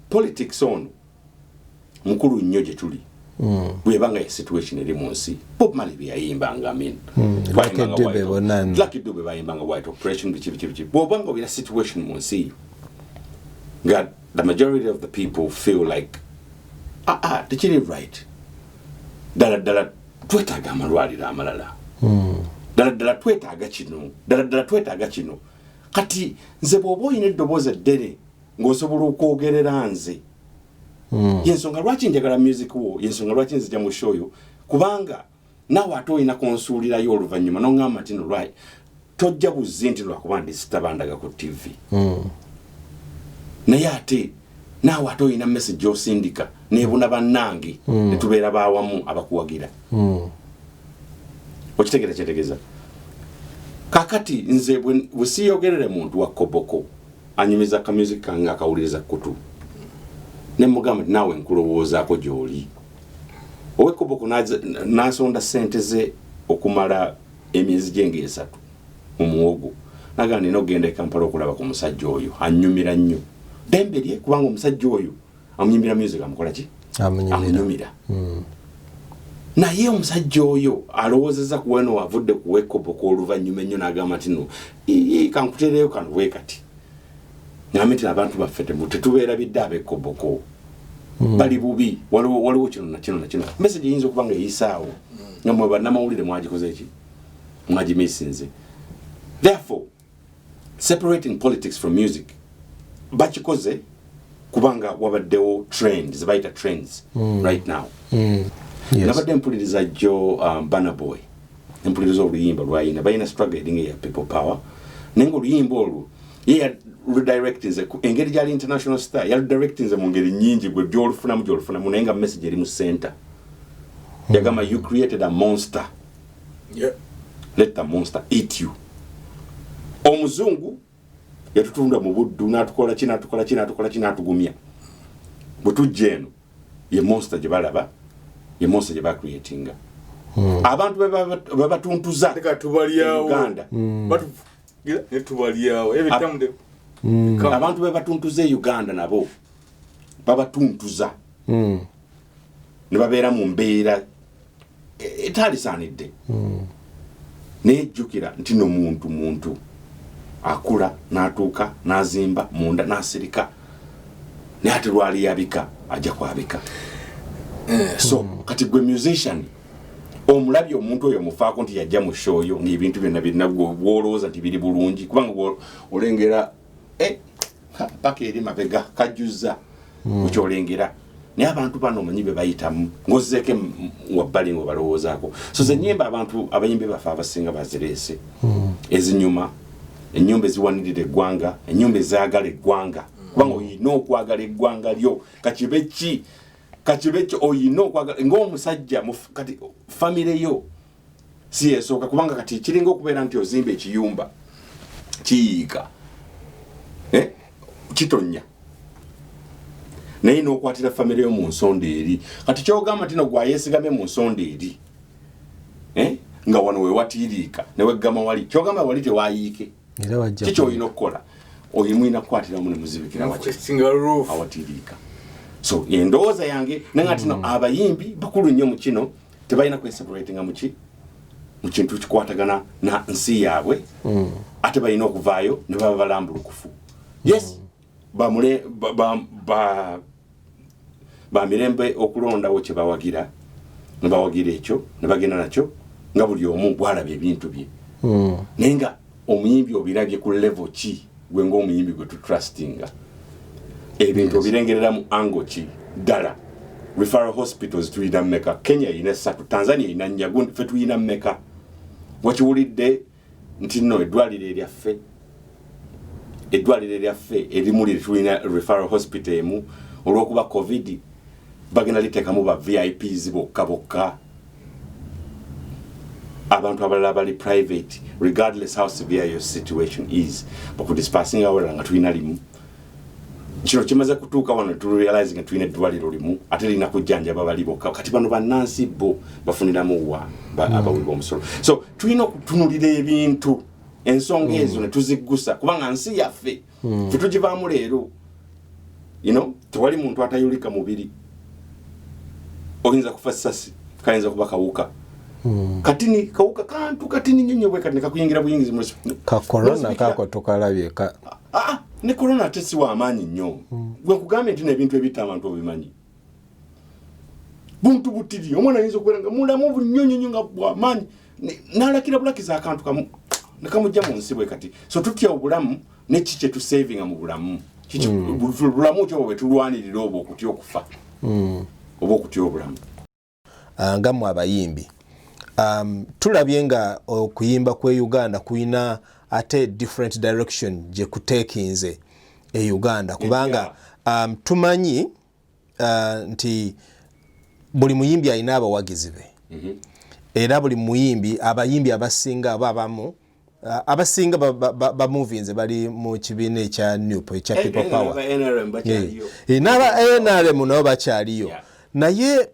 politics ono mukulu nnyo gye tuli bwebanga ye situation eri mu nsi. Bob Marley byayimbanga Lucky Dube bayimbanga White Operation bichi bwobanga obira situation mu nsi nga the majority of the people feel like tekiri right dala twetaaga amalwaliro amalala dala twetaaga kino kati nze bw'oba oyina eddoboozi eddene ng'osobola okwogerera nze yensonga lwaki njagala music wo, yensonga lwaki nzija mu show yo, kubanga naawe ate olina konsuulirayo oluvannyuma n'oŋŋamba nti no right tojja buzzi nti lwakuba ndisitabandaga ku TV naye ate naawe ate olina message osindika neebuna bannange ne tubeera baawamu abakuwagira. Okitegeera kyetegeeza kakati nze bwe siiyogerere muntu wa koboko anyumiza ka music kange akawuliriza kutu ne mugamba naawe nkulowoozaako gy'oli owekoboko n'asonda ssente ze okumala emyezi gye nga 3 mu muwogo naga nina okugenda e Kampala okulaba ku musajja oyo annyumira nnyo dembe lye kubanga omusajja oyo amunyimbira music amukola ki amunyumira naye omusajja oyo alowoozeza ku weno wavudde ku wekoboko oluvannyuma ennyo n'agamba nti no kankutereyo kano bwe kati ngambe nti abantu baffe tetubeera bidde abekoboko bali bubi waliwo kino na kino message eyinza okuba nga eyisaawo nga mwe bannamawulire mwagikoze ki mwagimisinze. Therefore separating politics from music bakikoze kubanga wabaddewo trends bayita trends right now. Nabadde mpuliriza jo Burna Boy mpuliriza oluyimba lwayina bayina struggling ya people power nenga oluyimba olwo ye redirectinze engeri gyali international star ya redirectinze mu ngeri nyingi gwe gyolufunamu naye nga message eri mu center yagamba you created a monster, let the monster eat you. Omuzungu yatutunda mu buddu n'atukola ki n'atugumya bwe tujja eno ye monster gye balaba ye monster gye bacreatinga abantu bebatuntuza Uganda abantu bebatuntuza Uganda nabo babatuntuza ne babeera mu mbeera etalisaanidde nejjukira nti no muntu akula n'atuuka n'azimba munda n'asirika naye ate lwali yabika ajja kwabika. So kati gwe musician omulabye omuntu oyo mufaako nti yajja mu show yo ng'ebintu byonna birina gwolowooza nti biri bulungi kubanga olengera paka eri mabega kajjuza kukyolengera naye abantu bano omanyi be bayitamu ng'ozzeeko wabbali ng'obalowoozaako. So ze nnyimba abantu abayimbi baffe abasinga bazireese ezinyuma ennyumba eziwanirira eggwanga ennyumba ezaagala eggwanga kubanga oyina okwagala eggwanga lyo kakibe ki oyina okwagala ng'omusajja kati famire yo si esooka kubanga kati kiringa okubeera nti ozimba ekiyumba kiyiika kitonya naye n'okwatira famire yo mu nsonda eri kati kyogamba nti no gwayeesigame mu nsonda eri nga wano wewatiiriika ne weggama wali kyogamba wali tewayiike kiki olina okukola oyina kukwatiramu ne muzibikira awatiiriika So endowooza yange nenga tino abayimbi bakulu nnyo mu kino tebalina kweseparatinga mu kintu kikwatagana na nsi yaabwe ate balina okuvaayo ne baba balambulukufu. Yes, bamirembe okulondawo kye bawagira ne bawagira ekyo ne bagenda nakyo nga buli omu bwalaba ebintu bye. Naye nga omuyimbi obirabye ku level ki gwe ng'omuyimbi gwe tutrustinga ebintu obirengerera mu ango ki ddala. Referral hospitals tuyina mmeka? Kenya yina 3, Tanzania yina 4, ffe tuyina mmeka? Wakiwulidde nti nno eddwaliro eryaffe erimu tulina referral hospital emu olw'okuba covid bagenda liteekamu ba VIPs bokka abantu abalala bali private regardless how severe your situation is bakudispassing awala nga tulina limu. Kino kimaze kutuuka wano turealize nga tulina eddwaliro limu ate lina kujjanjaba bali bokka kati bano bannansi bo bafuniramu wa abawi b'omusolo. So tulina okutunulira ebintu ensonga ezo ne tuziggusa kubanga nsi yaffe ffe tugivaamu leero. Tewali muntu atayulika mubiri. Oyinza kufa ssasi kayinza kuba kawuka. Katini kawuka kantu katini nyonyo bwe kati nekakuyingira buyingizi mu ka corona kako tukalabye ka ne corona tesi wa amaanyi nnyo. Gwe kugambye nti n'ebintu ebita abantu obimanyi. Buntu butiri omwana ayinza okubeera nga mulamu bunyonyonyo nga bw'amaanyi n'alakira bulakiza akantu kamu ne kamujja mu nsi bwe kati. So tutya obulamu ne kiki tusavinga mu bulamu. Bulamu kyo bwe tulwanirira obo okutya okufa oba okutya obulamu. Ngamu abayimbi tulabye nga okuyimba kwe Uganda kuyina ate different direction je kutekinze Uganda kubanga tumanyi nti buli muyimbi alina abawagizi be era buli muyimbi abayimbi abasinga abamu abasinga ba movies bali mu kibiina ekya Nupo ekya People Power n'aba NRM nabo bakyaliyo naye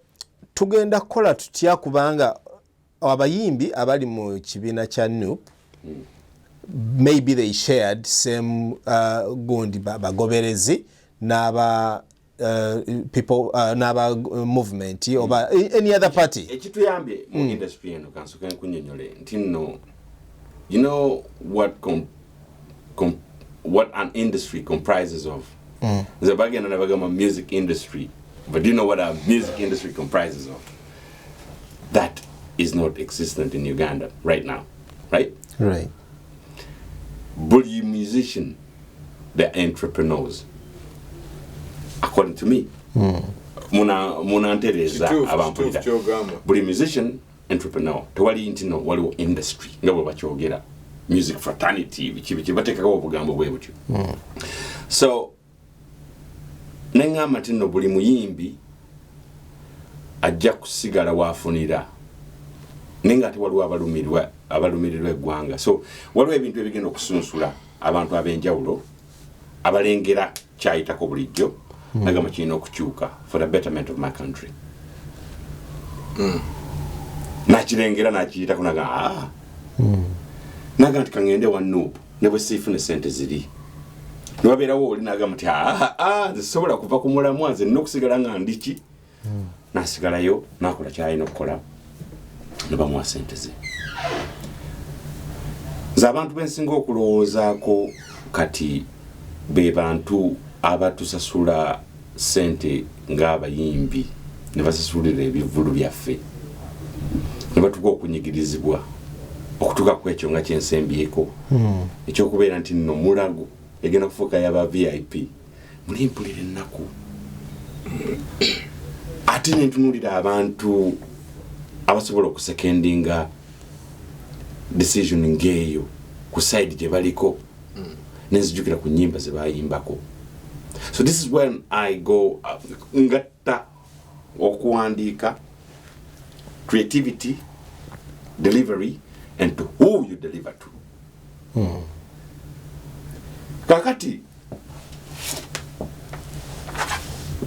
tugenda kukola tutya kubanga abayimbi abali mu kibiina kya Nupo maybe they shared same gundi bagoberezi n'aba people n'aba movement oba any other party ekituyambye mu industry eno kansoka nkunyonyole nti no you know what an industry comprises of. The bagana nabagama music industry, but do you know what a music industry comprises of? That is not existent in Uganda right now, right? Right. Bully musician, they're entrepreneurs. According to me, muna antereza abampulira. Bully musician, entrepreneur. Tewali intino waliwo industry. Ngabo bakyogera. Music fraternity, bichi batekako obugambo bwe butyo. So nengamba tino buli muyimbi ajja kusigala waafunira nenga ate waliwo abalumirirwa eggwanga. So waliwo ebintu ebigenda okusunsula abantu ab'enjawulo abalengera kyayitako bulijjo nagamba kirina okukyuka for the betterment of my country. Nakirengera nakiyitako naga naga nti kangende wa Nupo ne bwe siifune sente ziri niwabeerawo oli nagamba nti zisobola kuva ku mulamu nze nina okusigala nga ndiki nasigalayo nakola kyalina okukola ne bamuwa sente ze. Nze abantu bensinga okulowoozaako kati be bantu abatusasula sente ng'abayimbi ne basasulira ebivulu byaffe ne batuka okunyigirizibwa okutuka ku ekyo nga kyensembyeko ekyokubeera nti nno mulago egenda kufuuka yaba VIP muli mpulira ennaku ate nentunulira abantu abasobola okusekendinga decision ngeeyo ku side gye baliko nenzijukira ku nnyimba ze bayimbako. So this is when I go ngatta okuwandiika, creativity, delivery, and to who you deliver to. Kakati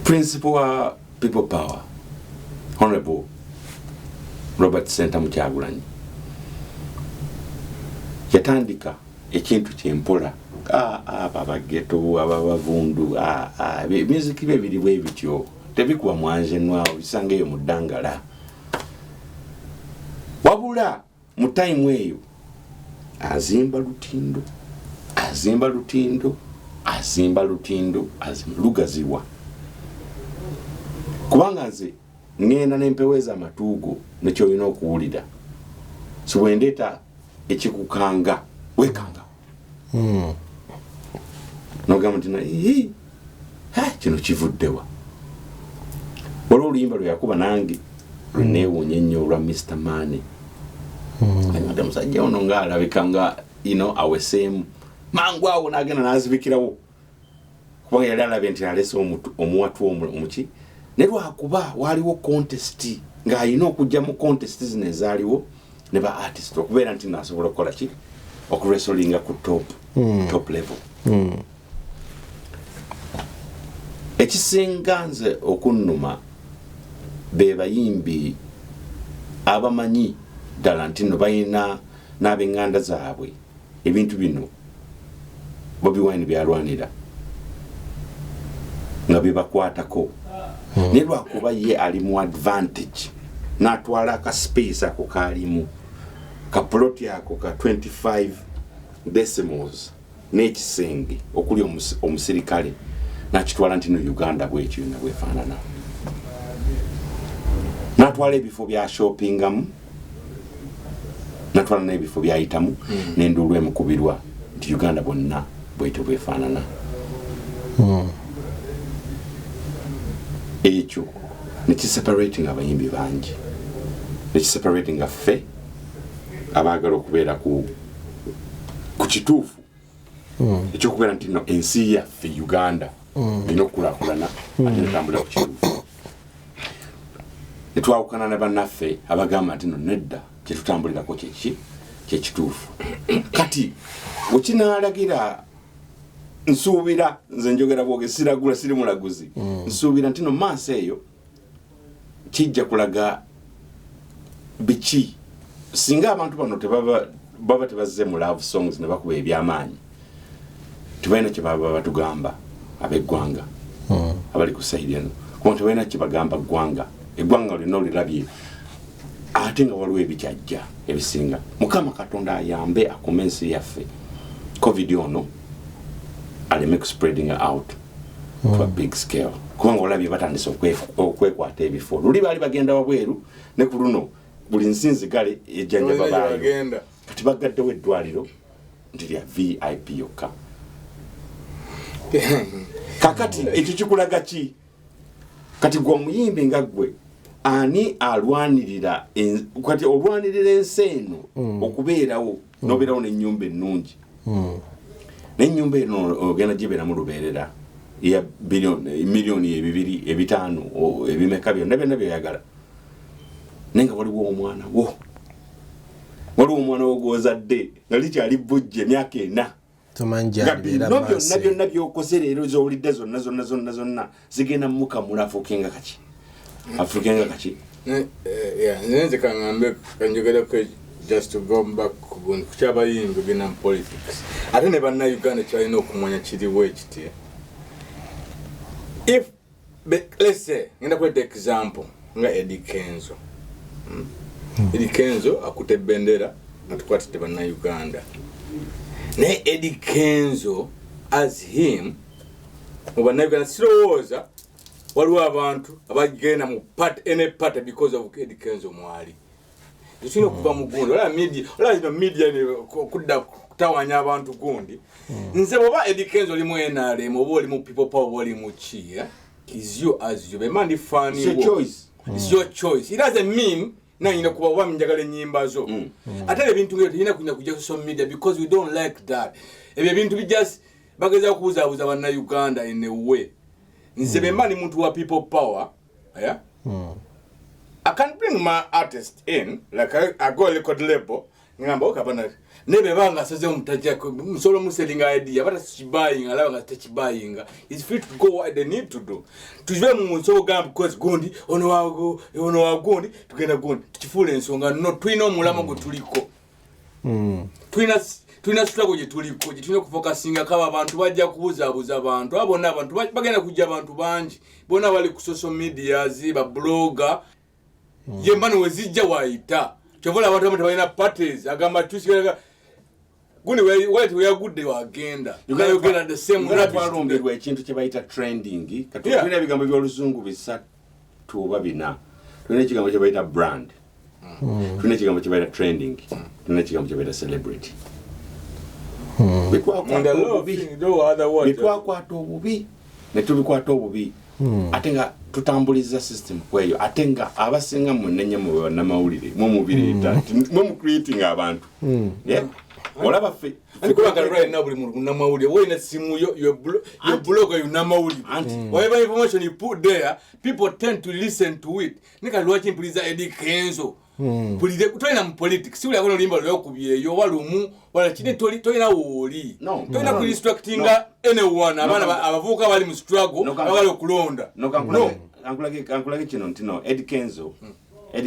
principal wa People Power, Honorable Robert Senta Mukyagulanyi yatandika ekintu kyempola baba ghetto abavundu music bebiri bwe bityo tebikuwa mwanje nwawo bisangeyo mudangala wabula mu time eyo azimba lutindo lugaziwa kubanga nze ngenda nempeweza amatuugo nekyo olina okuwulira siwendeta ekikukanga wekanga nogamba nti kino kivuddewa waliwo oluyimba lwe yakuba nange lweneewuunya ennyo olwa Mr. Mane ate musajja ono ng'alabika nga aweseemu mangu awo n'agenda n'azibikirawo kubanga yali alabye nti alese omuwatu omuki ne lwakuba waliwo contest ng'alina okujja mu contest zino ezaaliwo ne ba artist okubeera nti naasobola okukola ki okuwrestlinga ku top level ekisinga nze okunnuma be bayimbi abamanyi ddala nti no balina n'ab'eŋŋanda zaabwe ebintu bino Bobi Wine byalwanira nga bibakwatako ne lwakuba ye ali mu advantage n'atwala aka space ako kaalimu ka plot yako ka 25 decimals n'ekisenge okuli omusirikale n'akitwala nti no Uganda bwekyo nga bwefaanana n'atwala ebifo bya shoppingamu n'atwala n'ebifo byayitamu n'enduulu emukubirwa nti Uganda bonna bwetyo bwefaanana ekyo nekiseparating abayimbi bangi nekiseparating ffe abaagala okubeera ku kituufu ekyokubeera nti no ensi yaffe Uganda erina okukulaakulana ate netambulira ku kituufu netwawukana ne bannaffe abagamba nti no nedda kyetutambulirako kyekituufu kati wekinalagira nsuubira nze njogera bwoge siragula siri mulaguzi nsuubira nti no maaso eyo kijja kulaga biki singa abantu bano baba tebazze mu love songs ne bakuba ebyamaanyi tebalina kye baba batugamba ab'eggwanga abali ku saidi eno kuba tebalina kye bagamba ggwanga eggwanga lina olirabye ate nga waliwo ebikyajja ebisinga Mukama Katonda ayambe akuma ensi yaffe covid ono aleme spreading out to a big scale kubanga olabye batandise okwekwata ebifo luli baali bagenda wabweru ne ku luno buli nsinzigale ejjanja babaayo kati bagaddewo eddwaliro nti lya VIP yokka kakati ekyo kikulaga ki kati gwe omuyimbi nga ggwe ani alwanirira kati olwanirira ensi eno okubeerawo n'obeerawo n'ennyumba ennungi n'ennyumba eno ogenda gibeera mu lubeerera ya miliyoni 2 5 ebimeka byonna byonna byoyagala nenga waliwo omwana wo gwozadde nga likyali bujje emyaka 4 byonna byokose leero zowulidde zonna zigenda mukamula afuukenga kaki nze kaŋŋambe kanjogerako just to go back ku buntu kyabayimbi bina politics ate ne bannayuganda kyalina okumanya kiriwo ekiti if let's say ngenda kuleta example nga Eddie Kenzo Eddie Kenzo akutte bendera atukwatidde bannayuganda naye Eddie Kenzo as him mu bannayuganda sirowooza waliwo abantu abagenda mu any party because of Eddie Kenzo mwali tulina okuva mu gundi wala media kudda kutawanya abantu gundi nze bwoba Eddie Kenzo oli mu NRM oba oli mu people power oba oli mu ki is you as you bemandi fani it's your choice it doesn't mean na nyina kuba wa njagala ennyimba zo ate ebintu ngero tulina kunya kujja ku social media because we don't like that ebyo ebintu bijjust bageza kubuzabuza bannayuganda in a way nze bemandi muntu wa people power I can bring my artist in, like I go a record label, ngamba okabana nebe banga saze omutajja musolo muselinga idea bata chibuying alawa nga techibuying is fit to go what they need to do tujive mu nsoko gamba because gondi ono wa gondi tugenda gondi tukifule ensonga no twina omulama go tuliko twina tulina struggle gye tuliko gye tulina kufokasinga kaba abantu bajja kubuzaabuza abantu abona abantu bagenda kujja abantu bangi bona bali ku social medias ba blogger yemba no wezijja waita chovola abantu balina parties agamba tusigala guni we are good wagenda yogenda the same rubbish ekintu kye bayita trending katulina ebigambo by'oluzungu bisatu oba bina tulina ekigambo kye bayita brand tulina ekigambo kye bayita trending tulina ekigambo kye bayita celebrity bitwakwata obubi ne tubikwata obubi ate nga tutambuliza system kweyo ate nga abasinga munenye mu bannamawulire mu mubireeta mu creating abantu olaba fe kubanga right now buli muntu namawulire woina simu yo blog yo namawulire whatever information you put there people tend to listen to it nika lwachi mpuliza Eddie Kenzo pulide kutolina mu politics uli akono limba lyo kubyeyo walumu wala kine tolina woli tolina ku distractinga anyone abana abavuka bali mu struggle abali okulonda ankulage kino ntino Eddie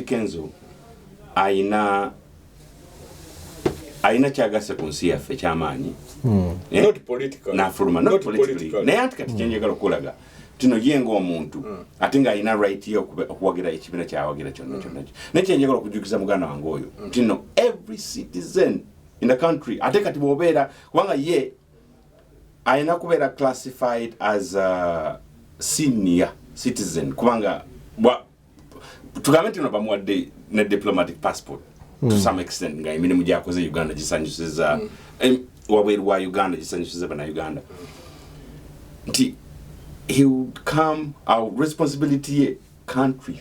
Kenzo aina kyagasa ku nsi yaffe kyamaanyi not political not politically naye ati kati kyenjagala okulaga tino yenga omuntu ate nga alina right yo okuwagira ekibiina kyawagira kyonna naye kyenjagala okujukiza muganda wange oyo tino every citizen in the country ate kati bwobeera kubanga ye alina kubeera classified as a senior citizen kubanga tugambe tino bamuwadde ne diplomatic passport to some extent nga emirimu gyakoze Uganda gisanyusiza wabweru wa Uganda gisanyusiza bana Uganda nti he would come our responsibility country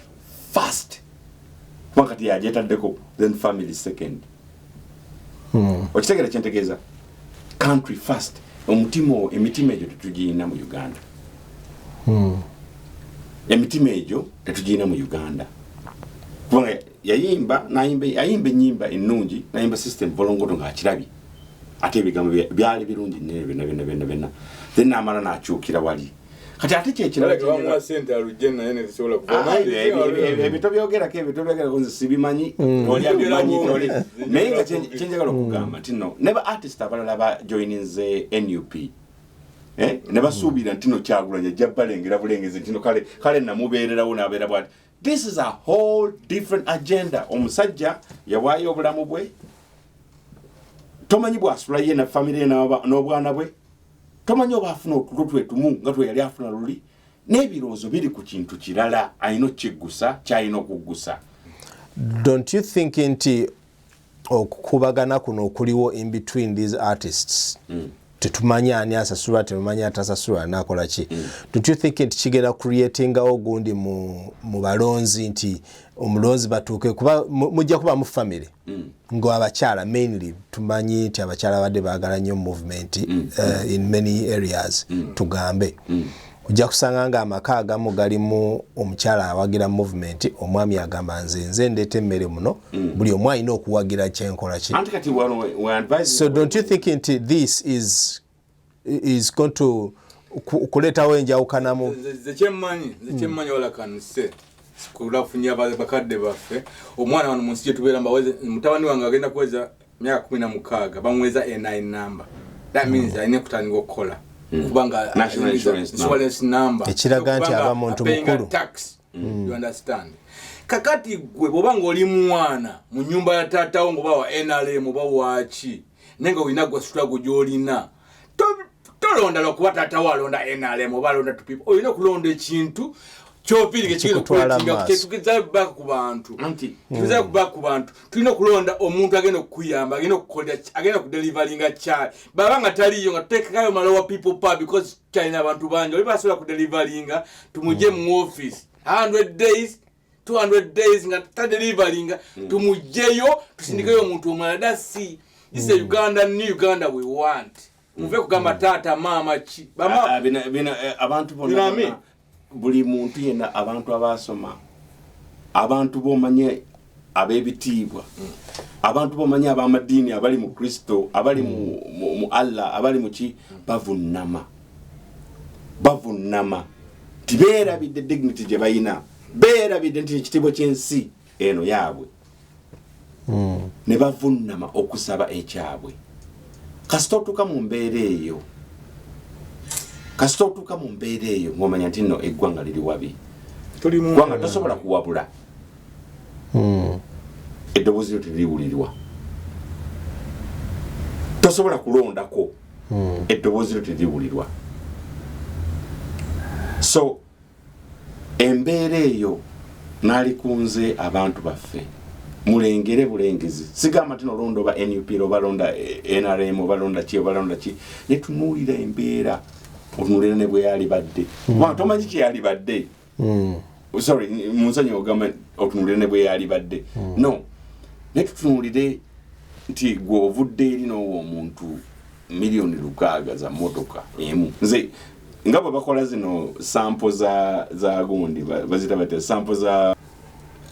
first wakati yajetaddeko then family second okitegera kyentegeeza country first emitima egyo tetugiina mu Uganda emitima egyo tetugiina mu Uganda kubanga yayimba ennyimba ennungi nayimba system bolongoto ng'akirabye ate ebigambo byali birungi byonna then n'amala n'akyukira wali kati ate kyekirabitobyogerako nze sibimanyi naye nga kyenjagala okugamba nti no ne ba artist abalala bajoininze NUP ne basuubira nti no Kyagulanyi ajja balengera bulengezi nti no kale namubeererawo n'abeera bwati. This is a whole different agenda. Omusajja yawaayo obulamu bwe tomanyi bwasula ye na family n'obwana bwe tomanyi oba afuna otulo twetumu nga twe yali afuna luli n'ebirowoozo biri ku kintu kirala alina okikigusa kyalina okuggusa. Don't you think nti okukubagana kuno okuliwo in between these artists tetumanya ani asasulwa tetumanya atasasulwa nakola ki don't you think nti kigenda creating ogundi mu balonzi nti omulonzi batuuke kuba mujja kuba mu family ngo abakyala mainly tumanyi nti abakyala badde baagala nnyo movement in many areas tugambe ojja kusanga nga amaka agamu galimu omukyala awagira movement omwami agamba nze ndeeta emmere muno buli omu alina okuwagira kyenkola ki. So don't you think nti this is going to kuletawo enjawukanamu kyemmanyi olakanise kulafunya bakadde baffe omwana wano mu nsi gye tubeera mbaweze mutabani wange agenda kuweza myaka 16 bamuweza A9 number that means alina kutandika okukola kubanga national insurance number ekiraga nti aba muntu mukulu tax you understand kakati gwe bobanga oli mwana mu nyumba ya taatawo ngoba wa NRM oba waki nenga olina gwa struggle gyolina tolonda lokuba taatawo alonda NRM oba alonda to people olina kulonda ekintu kyopirike kitukiza back ku bantu kiza back ku bantu tulina kulonda omuntu agenda okuyamba agenda okukolera agenda kudelivaringa chai babanga taliyo nga tekekayo malawa people pa because China abantu banjo oli basobola kudelivaringa tumuje mu office 100 days 200 days nga tadelivaringa tumujeyo tusindikeyo omuntu omwana dasi this is Uganda, new Uganda we want muve kugamba tata mama chi abantu bonna buli muntu yena abantu abasoma abantu bomanye abebitiibwa abantu bomanye abamadini abali mu Kristo abali mu Allah abali mu ki bavunama tibera bidde dignity je bayina bera bidde ekitiibwa kyensi eno yaabwe ne bavunama okusaba ekyabwe kasitotuka mu mbeere eyo ngomanya nti no eggwanga liri wabi gwanga tosobola kuwabula eddoboozi lyo teririwulirwa tosobola kulondako eddoboozi lyo teririwulirwa so embeera eyo nalikunze abantu baffe mulengere bulengezi sigamba tino londo ba NUP oba londa NRM oba londa ki netunuulira embeera otunulira ne bwe yali badde tomanyi ki yali badde sorry munsonyi ogamba otunulira ne bwe yali badde no netutunulire nti gwe ovudde eri n'owo omuntu miliyoni 600 za motoka emu nze nga bwe bakola zino sample za gundi bazita bate sample za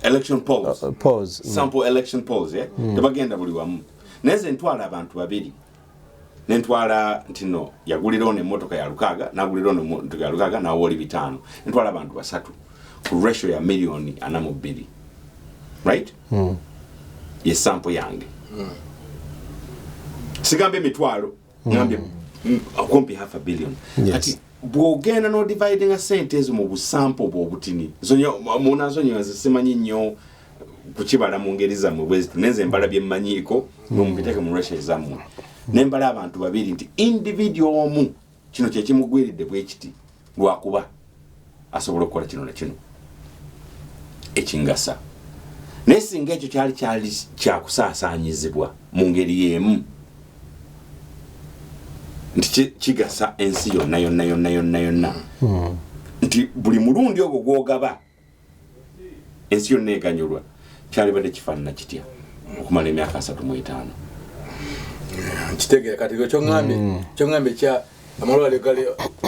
election polls sample election polls tebagenda buli wamu neze ntwala abantu babiri nentwala ntino yagulira one motoka ya 600 nagulira one motoka ya 600 na woli 5 ntwala abantu basatu ku ratio ya milioni 42 right ye sample yange sigambe mitwalo ngambe akompi half a billion ati bwogenda no dividing a sentence mu busample bwobutini zonyo munazonyo azisemanyi nnyo kukibala mu ngeri zammwe bwezitu nenze embala byemmanyiko nomubiteke mu ratio zammwe nembala abantu babiri nti individual omu kino kyekimugwiridde bwekiti lwakuba asobola okukola kino na kino ekingasa nesinga ekyo kyali kyakusaasaanyizibwa mu ngeri y'emu nti kigasa ensi yonna nti buli mulundi ogwo gwogaba ensi yonna eganyulwa kyali badde kifaanana kitya okumala emyaka 35 kitegera kati kyongambe kya amalwale gale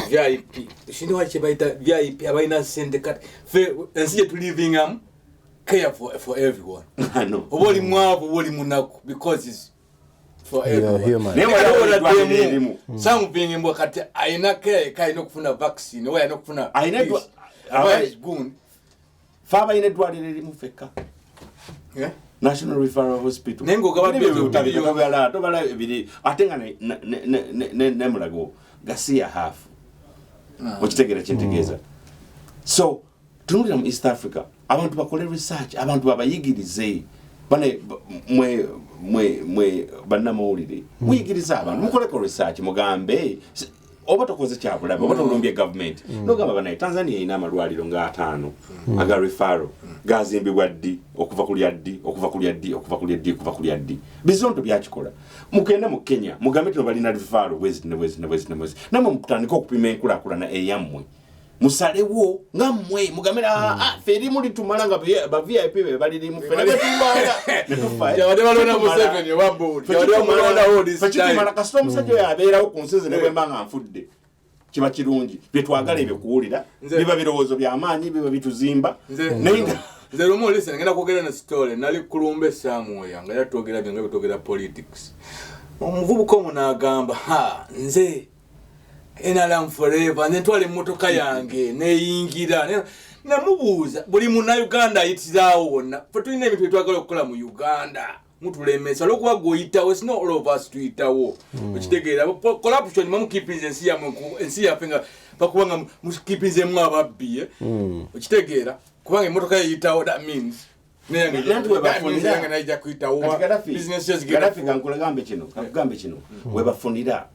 VIP shindi wache baita VIP abaina sente kati fe ensi yetu living care for everyone no oboli mwavu oboli munaku because it's for everyone something mbo kati aina care kai no kufuna vaccine oya no kufuna aina dwa abai gun faba ine dwa lili mufeka National Referral Hospital nengo gabadde tobala ebiri atenga ne mulago gasia half okitegera kintegeza so tunulira mu East Africa abantu bakole research abantu babayigirize bane mwe banamawulire muyigiriza abantu mukole ko research mugambe oba tokoze kyabulabe oba tolumbye government nogamba banaye Tanzania ina amalwaliro nga 5 aga referral gazimbibwa ddi okuva ku lyaddi bizonto byakikola mukenda mu Kenya mugambe tino balina referral wezi namwe mukutandika okupima enkulaakulana eyammwe musalewo nga mmwe mugambe feri muli tumala nga ba VIP be baliri mu fena betumbala netufa yabade balona mu 7 yobabo yabade balona all this time mala kasito musajja yabeerawo ku nsinzi ne bwembanga nfudde kiba kirungi byetwagala ebyo kuwulira biba birowoozo by'amaanyi biba bituzimba nenga nze lumu listen ngenda kwogera na story nali kulumbe Samuel nga yatwogera byange bitwogera politics omuvubuka omunagamba nze enalam forever nze ntwale emmotoka yange neyingira namubuuza buli muna Uganda ayitirawo wonna fe tulina ebintu byetwagala okukola mu Uganda mutulemesa olwokuba gweoyitawo it's not all of us tuyitawo okitegeera corruption mamukipinze ensi yaffe nga bakubanga mukipinzemu ababbi okitegeera kubanga emmotoka yeyitawo that means naija kuyitawo businesses Garafi kakugambe kino webafunira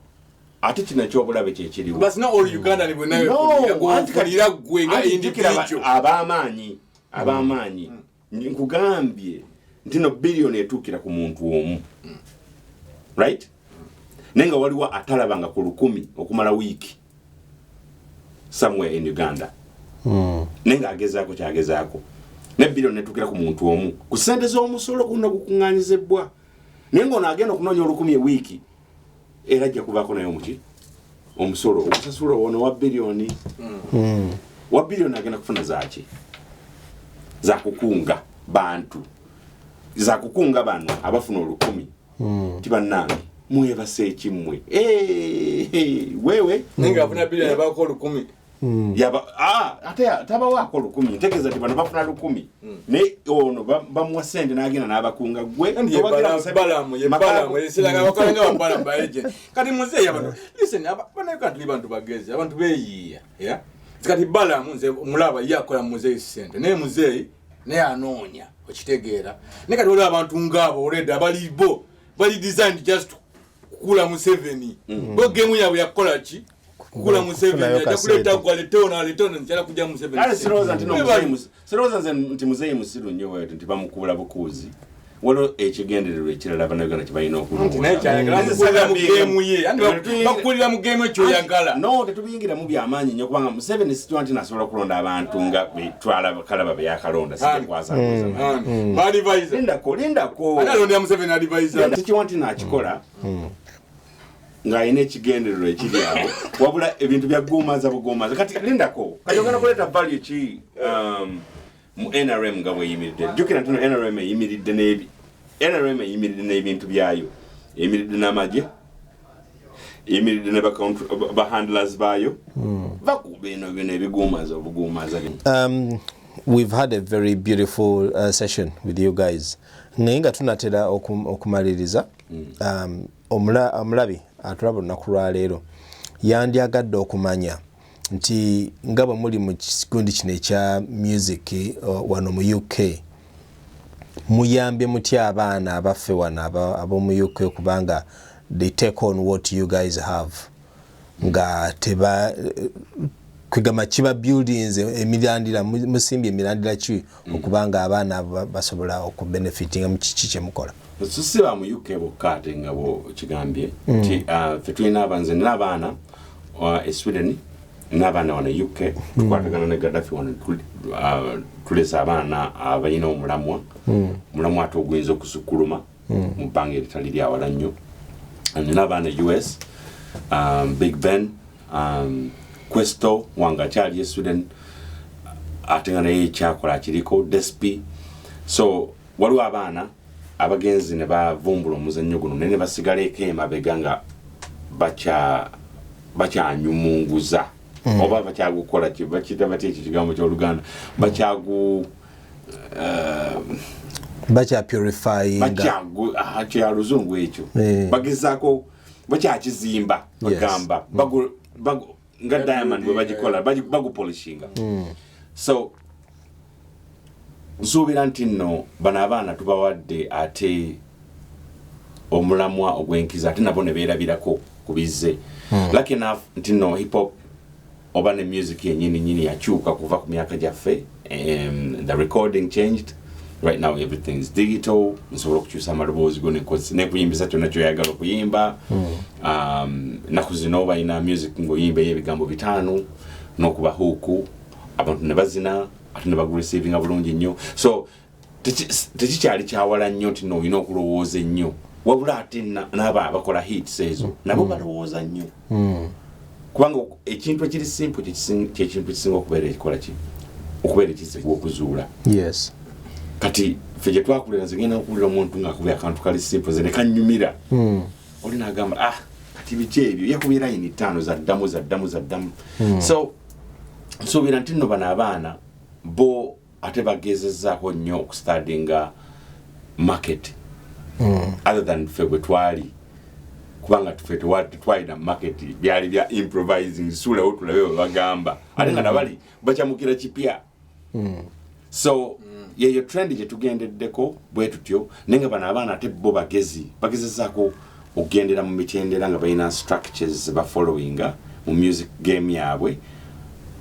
ate kino ekyobulabe kyekiriwo but not all Uganda nibwe nayo gwe nga individual abamaanyi nkugambye ntino billioni etuukira ku muntu omu right nenga waliwo atalabanga ku 100 okumala wiiki somewhere in Uganda nenga agezaako kyagezaako ne billioni etuukira ku muntu omu ku sente z'omusolo kuno gukuŋŋaanyizibwa nenga ono agenda okunoonya 100 ewiiki era ajja kubaako naye omuki omusolo okusasula ono wa billioni wa billioni agenda kufuna zaaki zakukunga bantu zakukunga bano abafuna 100 tibannange mwebase ekimwe wewe nenga afuna billioni abako 100 yaba ate taba wako 10 ntegeza ti bano bafuna 10 ne ono bamwa sente nagina nabakunga gwe balamu yesilaga bakalanga balamu baeje kati muzeyi abantu listen bana kantu libantu bagezi abantu beyiya yeah kati balamu nze mulaba yakola muzeyi sente ne muzeyi ne anonya okitegeera ne kati olaba abantu ngabo already abalibo bali designed just kula mu 7 bo game yabo yakola ki kula mu 7 ya kuleta kwa letona njala kuja mu 7 ale siroza ntino muzeyi siroza nti muzeyi musiru nnyo wetu nti bamukubula bukuzi walo ekigendererwa ekirala banagana kibalina bakulira mu game ekyo yagala no tetubiyingira mu byamaanyi nnyo kubanga mu 7 situanti nasobola okulonda abantu nga betwala kalaba byakalonda sikwasakuza lindako analonda mu 7 advisor tekiwanti nakikola nga ine ekigendererwa ekiri awo wabula ebintu bya gumaza bugumaza kati lindako kati ogenda kuleta value ki mu NRM nga bweyimiridde jukira nti NRM eyimiridde n'ebintu byayo eyimiridde n'amagye eyimiridde ne bahandlers bayo bakuba eno bino ebigumaza obugumaza we've had a very beautiful session with you guys naye nga tunatera okumaliriza omulabi atulaba olunaku lwaleero yandyagadde okumanya nti nga bwe muli mu kigundi kino ekya music wano mu UK muyambye mutya abaana abaffe wano ab'omu UK kubanga they take on what you guys have nga teba kwegamba kiba buildings emirandira musimbye emirandira ki okubanga abaana basobola okubenefitinga mu kiki kyemukola tusiba mu UK bokate nga bo kigambye nti ffe tulina abanze n'abaana e Sweden n'abaana wano UK tukwatagana ne Gardafi wano tulesa abaana abalina omulamwa mulamwa ate oguyinza okusukuluma mu bbanga eritali lyawala nnyo n'abaana US Big Ben Questo wanga kyali e Sweden ate nga naye ekyakola kiriko Despi so waliwo abaana abagenzi ne bavumbula omuzannyo guno ne basigaleeko emabega nga bakyanyumunguza oba bakyagukola bakiyita batya ekyo kigambo ky'Oluganda kyaluzungu ekyo bagezaako bakyakizimba bagamba nga diamond bwe bagikola bagupolishinga so nsuubira nti nno bano abaana tubawadde ate omulamwa ogw'enkiza ate nabo ne beerabirako ku bizze lucky enough nti nno hip hop oba ne music yennyini yakyuka kuva ku myaka gyaffe the recording changed right now everything's digital nsobola okukyusa amaloboozi go nekuyimbiza kyonna kyoyagala okuyimba naku zino balina music ng'oyimba ebigambo 5 n'okuba huuku abantu ne bazina ate ne bagreceivinga bulungi nnyo so tekikyali kyawala nnyo nti n'olina okulowooza ennyo wabula ate n'abo abakola hits ezo nabo balowooza nnyo kubanga ekintu ekiri simple kyekintu ekisinga okubeera ekikola ki okubeera ekizibu okuzuula yes kati ffe gye twakulira nzigenda okuwulira omuntu ng'akubira akantu kali simple ze ne kannyumira oli n'agamba kati biki ebyo yakubye layini 5 zaddamu so nsuubira nti nno bano abaana bo ate bagezezzaako nnyo okustadinga market other than ffe bwe twali kubanga tuffe twalina market byali bya improvising suulawo tulabe bwe bagamba ate nga nabali bakyamukira kipya so yeyo trend gye tugendeddeko bwe tutyo naye nga bano abaana ate bo bagezezzaako okugendera mu mitendera nga balina structures bafollowinga mu music game yaabwe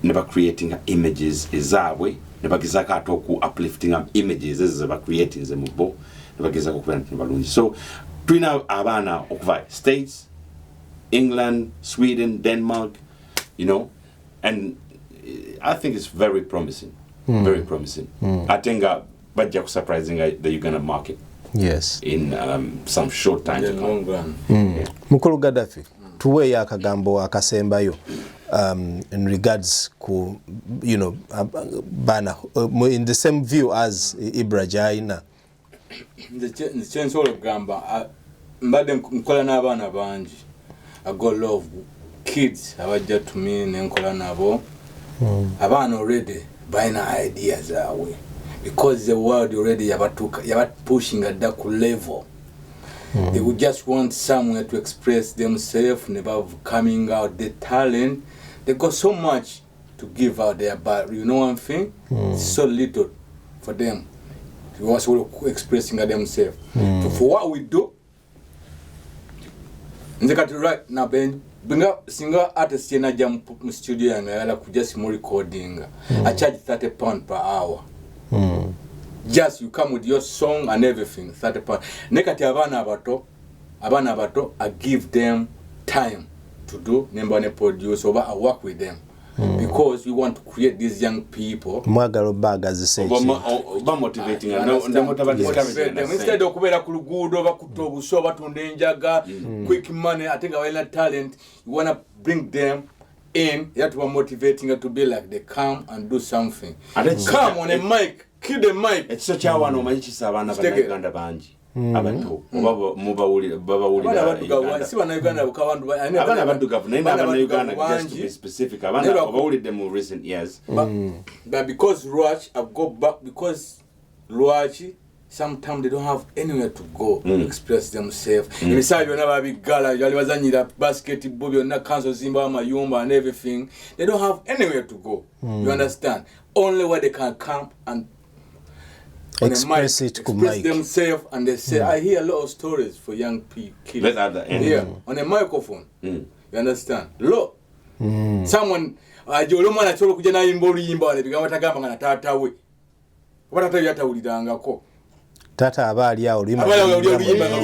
ne bacreatinga images ezaabwe ne bagezaako ate oku upliftinga images ezo ze bacreatinze mu bo ne bagezaako okubeera nti balungi so tulina abaana okuva States, England, Sweden, Denmark, you know, and I think it's very promising. Very promising. Ate nga bajja kusurprising the Uganda market. Yes. In some short time to come. Mukulu Gardafi, tuweeyo akagambo akasembayo in regards ku, you know, bana in the same view as Ibrahim. The chance of gamba mbadde nkola n'abaana bangi I got love kids abajja to me nenkola nabo Abana already buying ideas away because the world already about pushing at that level. They would just want somewhere to express themselves, never coming out the talent. They got so much to give out there, but you know one thing, so little for them. To also expressing themselves. So for what we do, right now, bring up singer artist in a jam studio and I like just more recording. I charge £30 per hour. Just you come with your song and everything, £30. Nekati abana abato, I give them time to do, nembane produce, over I work with them. Because we want to create these young people. Mwagalo baga say motivating them. Instead of kubera kulugudo bakutobu so batunde njaga quick money, I think our talent, you want to bring them in. You have to be motivating to be like they come and do something. Come on a mic, kill the mic. It's such a one of my chisavana Uganda banji. Abantu mubawulira babawulira si bana Uganda bukawandu abana bantu government abana Uganda just to be specific abana babawulira them in recent years but because Ruach I've got back because Ruach sometimes they don't have anywhere to go to express themselves ebisali byonna babigala yali bazanyira basketball byonna council zimba amayumba and everything they don't have anywhere to go you understand only where they can come and express themselves and they say I hear a lot of stories for young kids on a microphone you understand look someone ajolomana cholo kuja na imbo luyimba wale bigamba tagamba ngana tata we wata yatawulirangako tata abali awo luyimba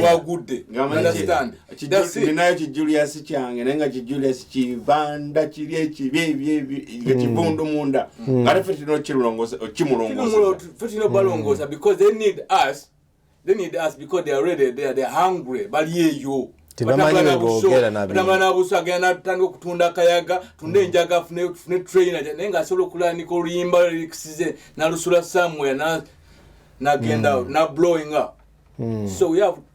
lwagudde understand ninayo Julius kyange nenga Julius kivanda kiri ekibi ekibondo munda ngale fetino kirulongosa okimulongosa fetino balongosa because they need us because they are already there they are hungry bali eyo tibamanyi boogera nabana busagana tandika kutunda kayaga tunde njaga fune trainer nenga asobola okulandika oluyimba liksize nalusula somewhere na get out, not blowing up. So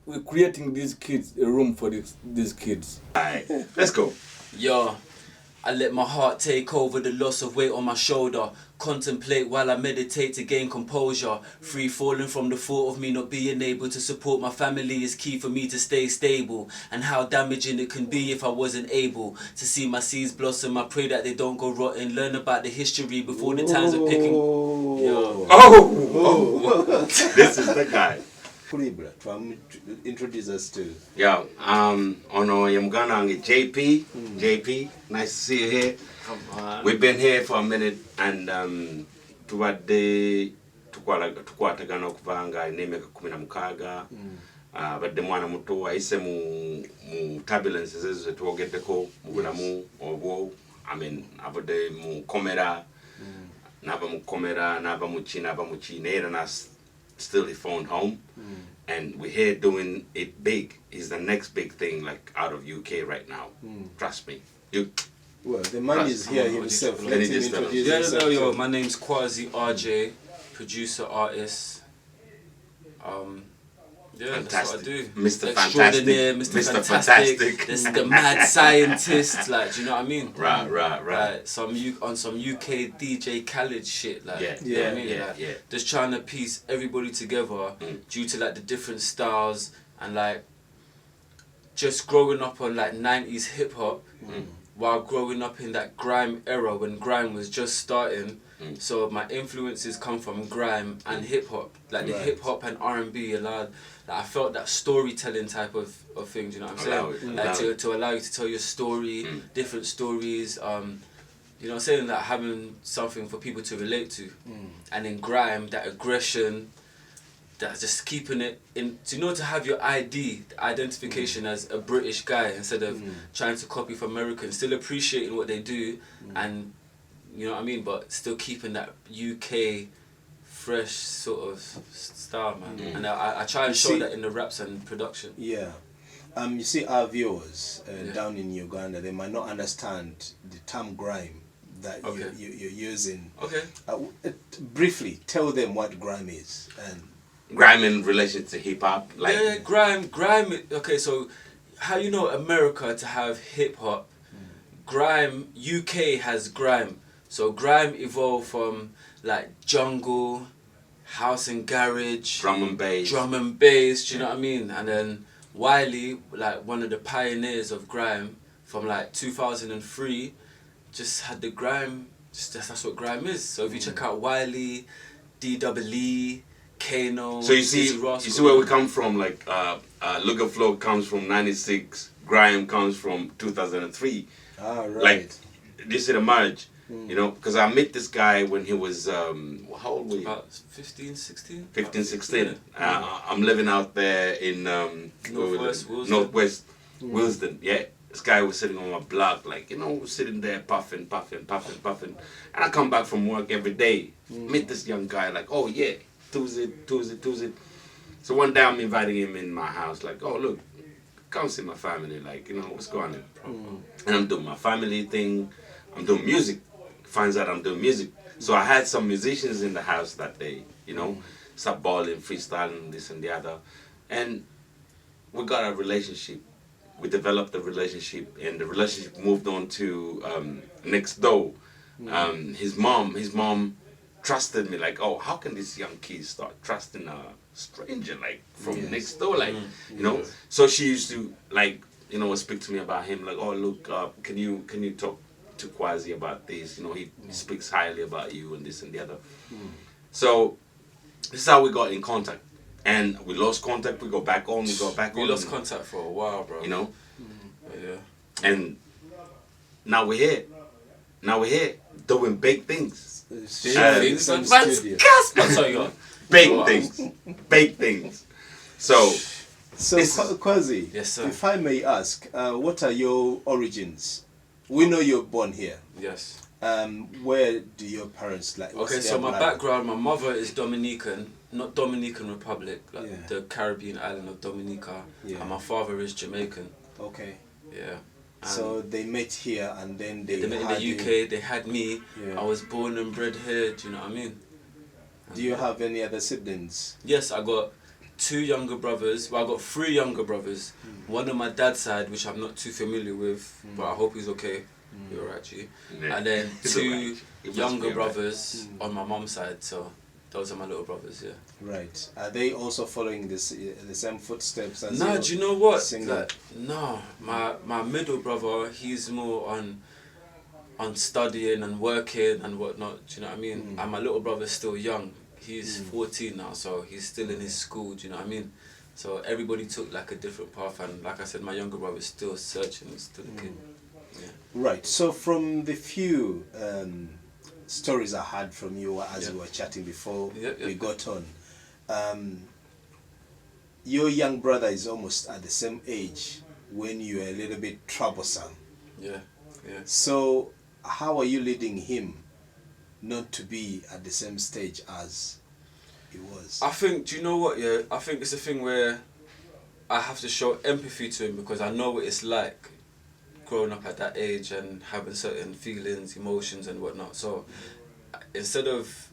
we're creating these kids a room for these kids. Alright, let's go. Yo, I let my heart take over the loss of weight on my shoulder. Contemplate while I meditate to gain composure. Free falling from the thought of me not being able to support my family is key for me to stay stable. And how damaging it can be if I wasn't able to see my seeds blossom. I pray that they don't go rotten. Learn about the history before the times of picking. Yo. This is the guy. Introduce us to. Yeah, ono yamugana JP. JP, nice to see you here. We've been here for a minute and tuwadde tukwatagana okuvanga n'emyaka 16 badde mwana muto ayise mu turbulences ezo tuwogeddeko mu bulamu obwo abadde mu komera n'aba mu China era na still he phoned home and we're here doing it big. Is the next big thing like out of UK right now. Trust me. Well, the man is here himself. Let him introduce himself. Yo, my name's Quasi RJ, producer, artist. Yeah, fantastic. that's what I do. Mr. Extraordinaire, Fantastic. Mr. Fantastic. This is the mad scientist, like, do you know what I mean? Right. Like, on some UK DJ Khaled shit, like, you know what I mean? Like, just trying to piece everybody together due to like the different styles and like just growing up on like 90s hip hop while growing up in that grime era when grime was just starting. So my influences come from grime and hip hop, like the hip hop and R&B allowed. Like I felt that storytelling type of thing. Do you know what I'm saying? Like to allow you to tell your story, different stories. You know what I'm saying? Like having something for people to relate to, and in grime, that aggression, that just keeping it in. To have your ID, the identification as a British guy instead of trying to copy from Americans, still appreciating what they do, and you know what I mean, but still keeping that UK fresh sort of style, man. And I try and show that in the raps and production. Yeah. You see, our viewers down in Uganda, they might not understand the term grime that you're using. Okay. Briefly, tell them what grime is. And grime in relation to hip hop, like grime. Okay, so how you know America to have hip hop? Grime, UK has grime. So grime evolved from like jungle, house and garage, drum and bass. Do you know what I mean? And then Wiley, like one of the pioneers of grime from like 2003, just had the grime. That's what grime is. So if you check out Wiley, D.E.E, Kano. So you see where we come from. Like Lugaflow comes from '96, grime comes from 2003. Ah, right. Like this is the marriage. You know, because I met this guy when he was, how old were you? About 15, 16? 15, 16. Yeah. I'm living out there in Northwest Wilsden. Yeah. This guy was sitting on my block, like, you know, sitting there puffing. And I come back from work every day, meet this young guy, like, oh yeah, Tuesday. So one day I'm inviting him in my house, like, oh look, come see my family, like, you know, what's going on? And I'm doing my family thing, I'm doing music. Finds out I'm doing music. So I had some musicians in the house that day, you know, start balling, freestyling, this and the other. And we got a relationship. We developed a relationship, and the relationship moved on to next door. His mom trusted me, like, oh, how can this young kid start trusting a stranger, like, from next door, like, you know? So she used to, like, you know, speak to me about him, like, oh, look, can you talk to Kwazi about this, you know, he speaks highly about you and this and the other. So this is how we got in contact, and we lost contact. We got back on. We lost contact for a while, bro. You know, yeah. And now we're here doing big things. Big things. So Kwazi, yes, sir. if I may ask, what are your origins? We know you're born here. Yes. Where do your parents like? Okay, so my background, my mother is Dominican, not Dominican Republic, like the Caribbean island of Dominica, and my father is Jamaican. Okay. Yeah. And so they met here, and then they met in the UK. They had me. Yeah. I was born and bred here. Do you know what I mean? Do you have any other siblings? Yes, I got 2 younger brothers. Well, I got 3 younger brothers. One on my dad's side, which I'm not too familiar with, but I hope he's okay. You're alright, G. Yeah. And then 2 right. younger brothers on my mom's side. So those are my little brothers. Yeah. Right. Are they also following the same footsteps as No, your do you know what? singer? Like, no, my middle brother, he's more on studying and working and whatnot. Do you know what I mean? And my little brother's still young. He's 14 now, so he's still in his school. Do you know what I mean? So everybody took like a different path, and like I said, my younger brother's still searching. He's still a kid. Yeah. Right. So from the few stories I had from you as we were chatting before we got on, your young brother is almost at the same age when you were a little bit troublesome. Yeah. So how are you leading him not to be at the same stage as he was? I think, do you know what, yeah? I think it's a thing where I have to show empathy to him, because I know what it's like growing up at that age and having certain feelings, emotions and whatnot. So instead of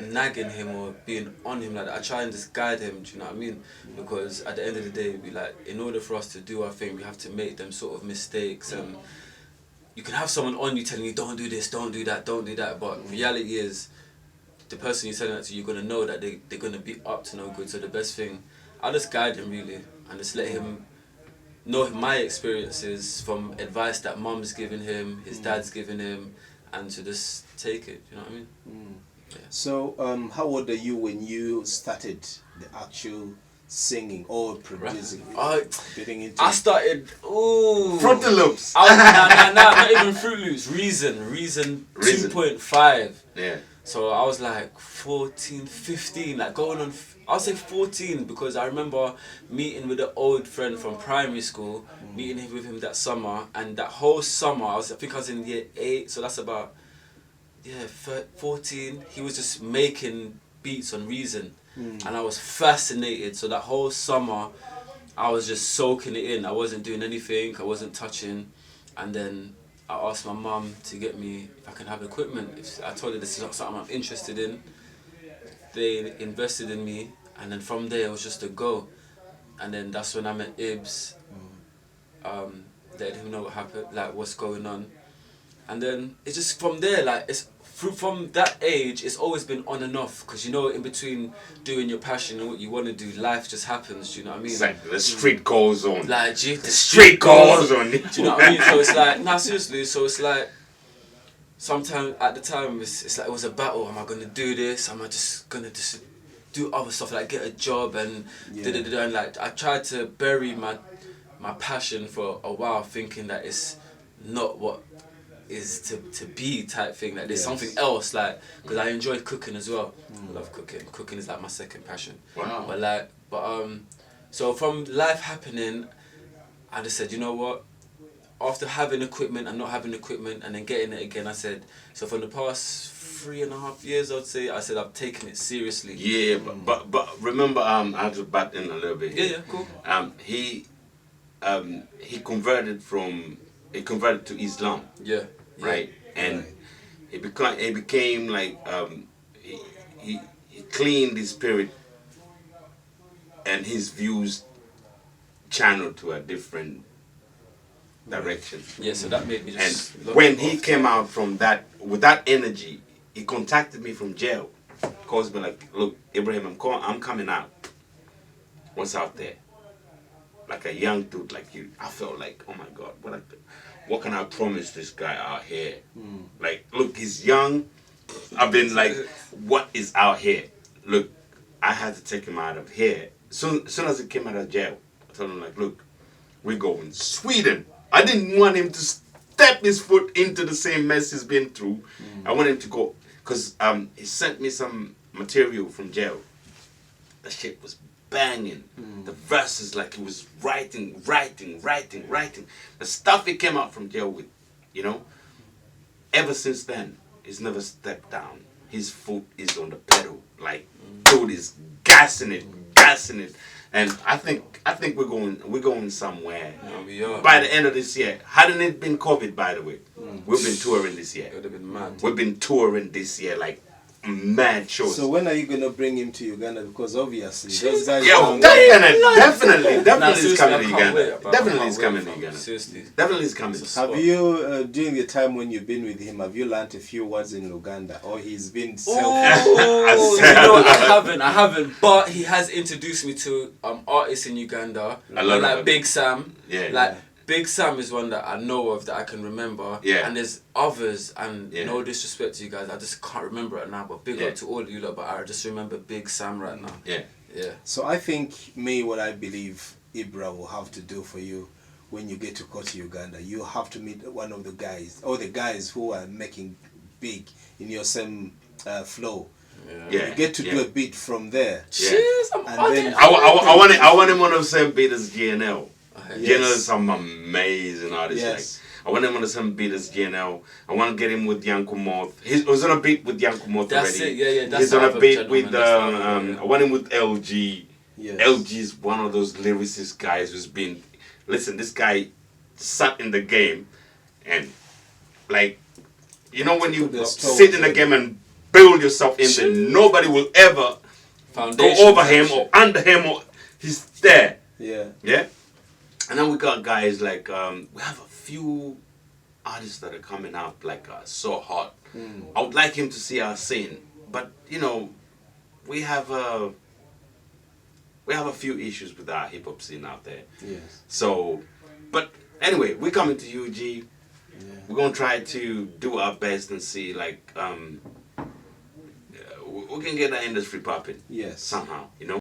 nagging him or being on him like that, I try and just guide him, do you know what I mean? Because at the end of the day, we like, in order for us to do our thing, we have to make them sort of mistakes. And you can have someone on you telling you, don't do this, don't do that, don't do that, but reality is, the person you're telling that to, you're going to know that they're going to be up to no good. So the best thing, I'll just guide him really, and just let him know my experiences from advice that mum's given him, his dad's given him, and to just take it, you know what I mean? Yeah. So how old are you when you started the actual singing or producing? Getting into I started, Fruit Loops. Nah, not even Fruit Loops. Reason 2.5. Yeah. So I was like 14, 15, like going on, I'll say 14, because I remember meeting with an old friend from primary school, meeting with him that summer, and that whole summer, I think I was in year 8, so that's about, 14, he was just making beats on Reason, and I was fascinated. So that whole summer, I was just soaking it in. I wasn't doing anything, I wasn't touching, and then I asked my mum to get me if I can have equipment. I told her this is not something I'm interested in. They invested in me, and then from there it was just a go. And then that's when I met Ibs. They didn't know what happened, like what's going on. And then it's just from there, like it's from that age, it's always been on and off. Because you know, in between doing your passion and what you want to do, life just happens. Do you know what I mean? It's like the street goes on. Like, the street goes on. Do you know what I mean? So it's like, nah, seriously. So it's like, sometimes at the time, it's like it was a battle. Am I gonna do this? Am I just gonna do other stuff, like get a job and and like I tried to bury my passion for a while, thinking that it's not what is to be type thing, like there's something else, like because I enjoy cooking as well. I love cooking is like my second passion. But so from life happening, I just said, you know what, after having equipment and not having equipment and then getting it again, I said, so for the past 3.5 years, I said I've taken it seriously. Yeah, but remember, I have to butt in a little bit here. Yeah, cool. He converted to Islam. Yeah. Right, and it became like he cleaned his spirit, and his views channeled to a different direction. Yeah, so that made me just. And when he came out from that with that energy, he contacted me from jail. Calls me like, look, Ibrahim, I'm coming out. What's out there? Like a young dude like you. I felt like, oh my God, what can I promise this guy out here? Like, look, he's young. I've been like, what is out here? Look, I had to take him out of here. Soon as he came out of jail, I told him like, look, we're going Sweden. I didn't want him to step his foot into the same mess he's been through. I want him to go, because he sent me some material from jail. The shit was banging. The verses, like he was writing. The stuff he came out from jail with, you know. Ever since then, he's never stepped down. His foot is on the pedal. Like, dude is gassing it. And I think we're going somewhere. Yeah, we are. By the end of this year. Hadn't it been COVID, by the way? We've been touring this year. It would have been mad. We've been touring this year, like mad shows. So when are you gonna bring him to Uganda? Because obviously those guys. Definitely is coming to Uganda. Definitely is coming to Uganda. Seriously. Definitely is coming. Have you, during the time when you've been with him, have you learnt a few words in Luganda, or he's been self? I haven't. But he has introduced me to artists in Uganda. Like Big Sam. Big Sam is one that I know of that I can remember. Yeah. And there's others, and no disrespect to you guys, I just can't remember it now. But big up to all of you lot, but I just remember Big Sam right now. Yeah. So I think what I believe Ibra will have to do for you when you get to go to Uganda, you have to meet one of the guys, or the guys who are making big in your same flow. You get to do a beat from there. Cheers, I want him on the same beat as GNL. GNL is some amazing artist. Like, I want him on the same beat as GNL. I want to get him with Yanko Moth. He was on a beat with Yanko Moth already. He's on a beat with I want him with LG. LG is one of those lyricist guys who's been, listen, this guy sat in the game, and like, you know, when you sit in the game and build yourself in there, nobody will ever go over him or under him, or he's there. Yeah. And then we got guys like, we have a few artists that are coming out like so hot. I would like him to see our scene, but you know, we have a few issues with our hip hop scene out there. So, but anyway, we're coming to UG. We're gonna try to do our best and see like we can get the industry popping. Somehow, you know.